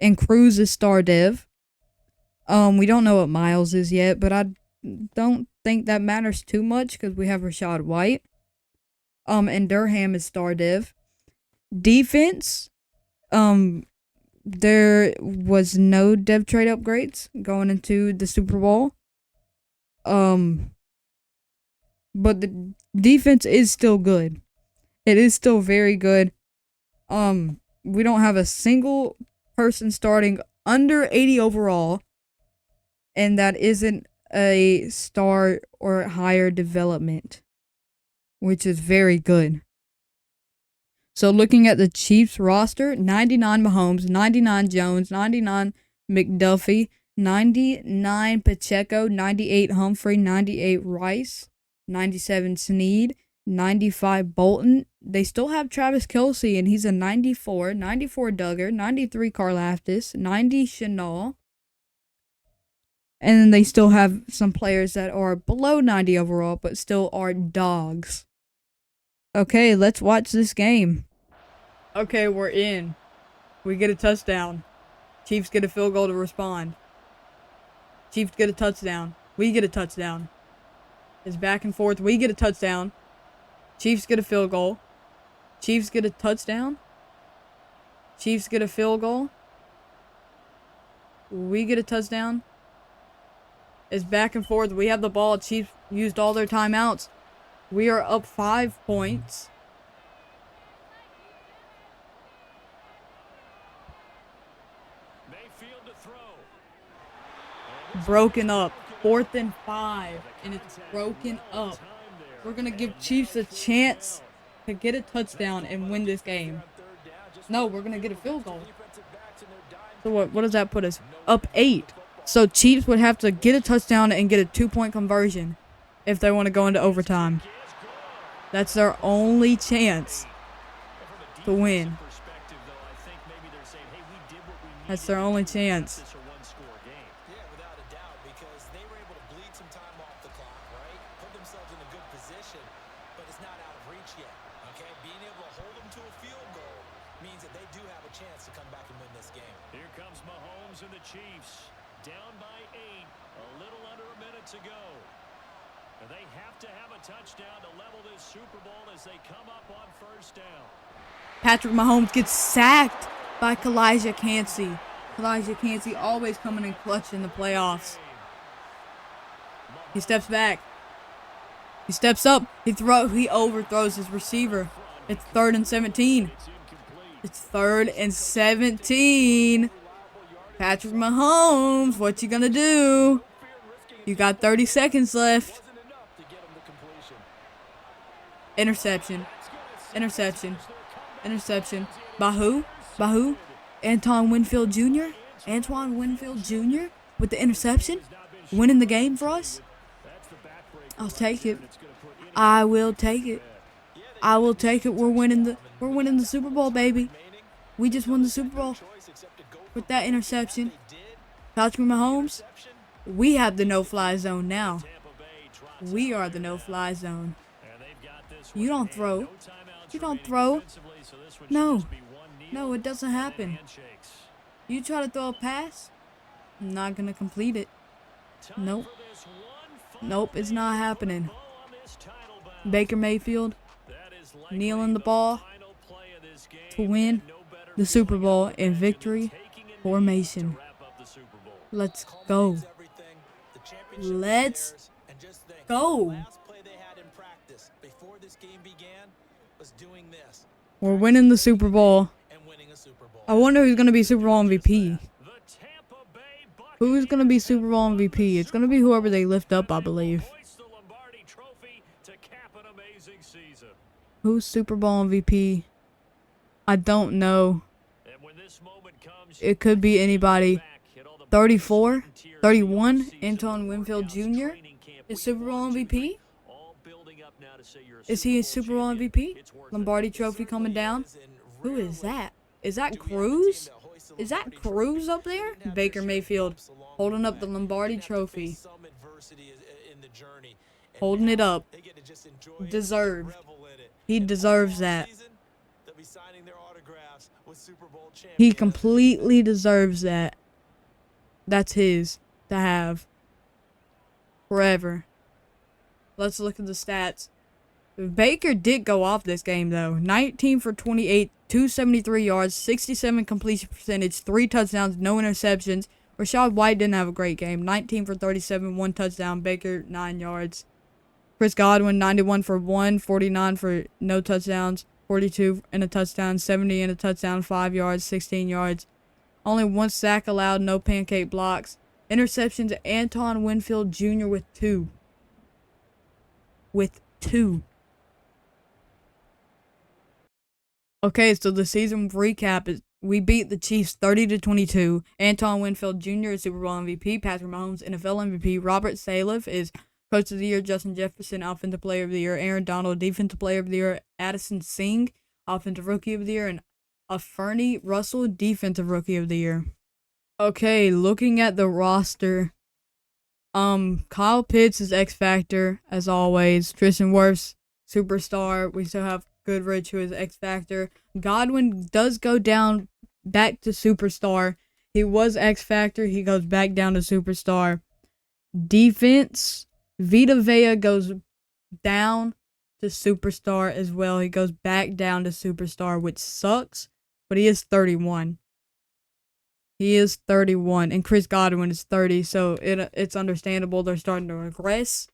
Speaker 1: and Cruz is star dev. We don't know what Miles is yet, but I don't think that matters too much because we have Rachaad White. And Durham is star dev. Defense, there was no dev trade upgrades going into the Super Bowl. But the defense is still good. It is still very good. We don't have a single person starting under 80 overall, and that isn't a star or higher development, which is very good. So looking at the Chiefs roster, 99 Mahomes, 99 Jones, 99 McDuffie, 99 Pacheco, 98 Humphrey, 98 Rice, 97 Snead, 95 Bolton. They still have Travis Kelce, and he's a 94. 94 Duggar, 93 Karlaftis, 90 Chanel. And then they still have some players that are below 90 overall, but still are dogs. Okay, let's watch this game. Okay, we're in. We get a touchdown. Chiefs get a field goal to respond. Chiefs get a touchdown. We get a touchdown. It's back and forth. We get a touchdown. Chiefs get a field goal. Chiefs get a touchdown. Chiefs get a field goal. We get a touchdown. It's back and forth. We have the ball. Chiefs used all their timeouts. We are up 5 points.
Speaker 2: Mayfield to throw.
Speaker 1: Broken up. 4th and 5. And it's broken up. We're going to give Chiefs a chance to get a touchdown and win this game. No, we're going to get a field goal. So what does that put us? Up 8. So Chiefs would have to get a touchdown and get a 2-point conversion if they want to go into overtime. That's their only chance to win. That's their only chance.
Speaker 3: Yeah, without a doubt, because they were able to bleed some time off the clock, right? Put themselves in a good position, but it's not out of reach yet, okay? Being able to hold them to a field goal means that they do have a chance to come back and win this game.
Speaker 2: Here comes Mahomes and the Chiefs. Down by 8. A little under a minute to go. And they have to have a touchdown to level this Super Bowl as they come up on first down.
Speaker 1: Patrick Mahomes gets sacked by Kalijah Cansey. Kalijah Cansey always coming in clutch in the playoffs. He steps back. He steps up. He overthrows his receiver. It's 3rd and 17. It's 3rd and 17. Patrick Mahomes, what you gonna do? You got 30 seconds left. Interception. Interception. Interception. By who? By who? Antoine Winfield Jr.? Antoine Winfield Jr. with the interception? Winning the game for us? I'll take it. I will take it. I will take it. We're winning the Super Bowl, baby. We just won the Super Bowl with that interception. Patrick Mahomes, we have the no-fly zone now. We are the no-fly zone.
Speaker 2: And they've got this
Speaker 1: You don't throw. You don't throw. No. No, it doesn't happen. You try to throw a pass, I'm not going to complete it. Nope. Nope, it's not happening. Baker Mayfield kneeling the ball to win the Super Bowl in victory formation. Let's go. Let's go. We're winning the Super Bowl. I wonder who's going to be Super Bowl MVP. Who's going to be Super Bowl MVP? It's going to be whoever they lift up, I believe. Who's Super Bowl MVP? I don't know. It could be anybody. 34? 31? Antoine Winfield Jr. is Super Bowl MVP? Is he a Super Bowl MVP? Lombardi Trophy coming down? Who is that? Is that Cruz? Is that Cruz up there? Baker Mayfield holding up the Lombardi Trophy. Holding it up. Deserved. He deserves that. He completely deserves that. That's his to have. Forever. Let's look at the stats. Baker did go off this game though. 19 for 28, 273 yards, 67 completion percentage, 3 touchdowns, no interceptions. Rashad White didn't have a great game. 19 for 37, 1 touchdown. Baker 9 yards. Chris Godwin 91 for 1, 49 for no touchdowns, 42 and a touchdown, 70 and a touchdown, 5 yards, 16 yards. Only 1 sack allowed, no pancake blocks. Interceptions, Antoine Winfield Jr. with 2. With 2. Okay, so the season recap is we beat the Chiefs 30-22. Antoine Winfield Jr. is Super Bowl MVP. Patrick Mahomes, NFL MVP. Robert Saleh is Coach of the Year. Justin Jefferson, Offensive Player of the Year. Aaron Donald, Defensive Player of the Year. Addison Singh, Offensive Rookie of the Year. And Fernie Russell, Defensive Rookie of the Year. Okay, looking at the roster. Kyle Pitts is X Factor, as always. Tristan Wirfs, Superstar. We still have Goodrich, who is X Factor. Godwin does go down back to Superstar. He was X Factor. He goes back down to Superstar. Defense, Vita Vea goes down to Superstar as well. He goes back down to Superstar, which sucks, but he is 31. He is 31, and Chris Godwin is 30, so it's understandable they're starting to regress.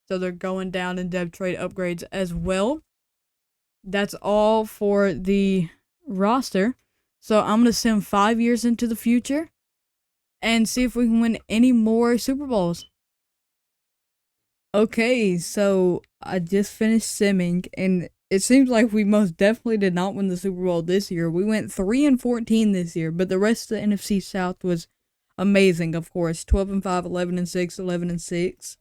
Speaker 1: So they're going down in depth trade upgrades as well. That's all for the roster. So I'm going to send 5 years into the future and see if we can win any more Super Bowls. Okay, so I just finished simming, and it seems like we most definitely did not win the Super Bowl this year. We went 3-14 this year, but the rest of the NFC South was amazing, of course. 12-5, 11-6, 11-6.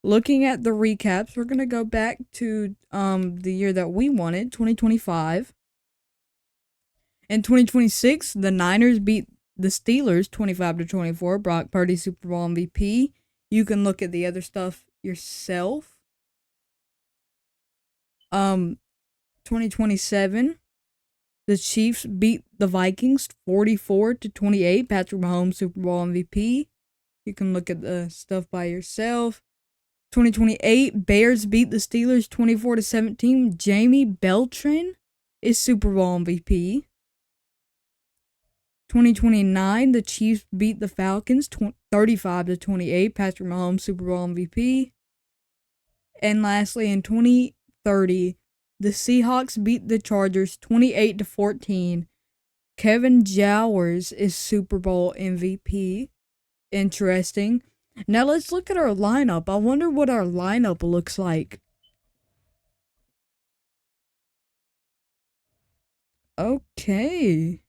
Speaker 1: Looking at the recaps, we're going to go back to the year that we won it, 2025. In 2026, the Niners beat the Steelers 25-24. Brock Purdy, Super Bowl MVP. You can look at the other stuff yourself. 2027, the Chiefs beat the Vikings 44-28. Patrick Mahomes, Super Bowl MVP. You can look at the stuff by yourself. 2028, Bears beat the Steelers 24-17. Jamie Beltran is Super Bowl MVP. 2029, the Chiefs beat the Falcons 35-28. Patrick Mahomes, Super Bowl MVP. And lastly, in 2030, the Seahawks beat the Chargers 28-14. Kevin Jowers is Super Bowl MVP. Interesting. Now let's look at our lineup. I wonder what our lineup looks like. Okay.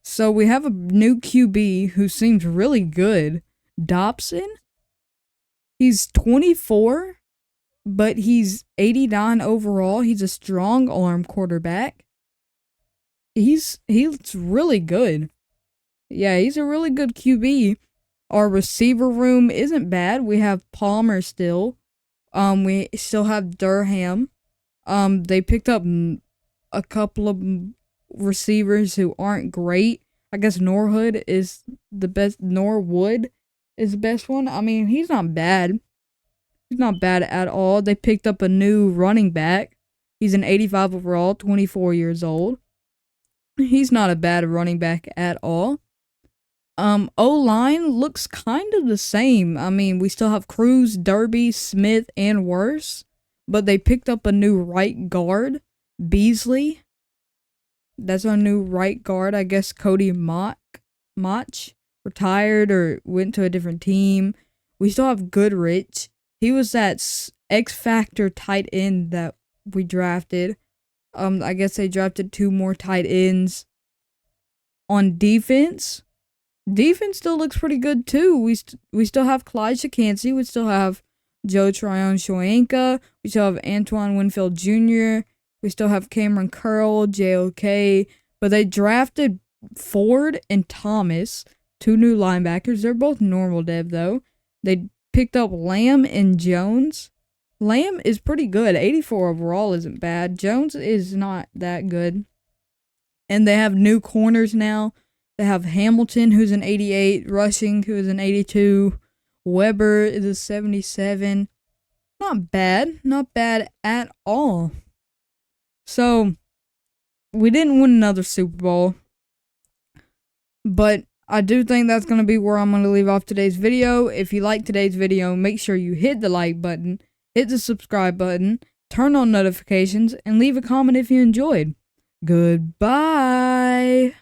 Speaker 1: So we have a new QB who seems really good. Dobson. He's 24, but he's 89 overall. He's a strong arm quarterback. He's really good. Yeah, he's a really good QB. Our receiver room isn't bad. We have Palmer still. We still have Durham. They picked up a couple of receivers who aren't great. I guess Norwood is the best one. I mean, he's not bad. He's not bad at all. They picked up a new running back. He's an 85 overall, 24 years old. He's not a bad running back at all. O-line looks kind of the same. I mean, we still have Cruz, Derby, Smith, and Worse. But they picked up a new right guard, Beasley. That's our new right guard. I guess Cody Mach retired or went to a different team. We still have Goodrich. He was that X-Factor tight end that we drafted. I guess they drafted 2 more tight ends. On defense still looks pretty good too. We still have Clyde Shikansky. We still have Joe Tryon-Shoyinka. We still have Antoine Winfield Jr. We still have Cameron Curl, JOK. But they drafted Ford and Thomas, 2 new linebackers. They're both normal dev though. They picked up Lamb and Jones. Lamb is pretty good. 84 overall isn't bad. Jones is not that good. And they have new corners now. They have Hamilton, who's an 88. Rushing, who is an 82. Weber is a 77. Not bad. Not bad at all. So, we didn't win another Super Bowl. But I do think that's going to be where I'm going to leave off today's video. If you like today's video, make sure you hit the like button, hit the subscribe button, turn on notifications, and leave a comment if you enjoyed. Goodbye.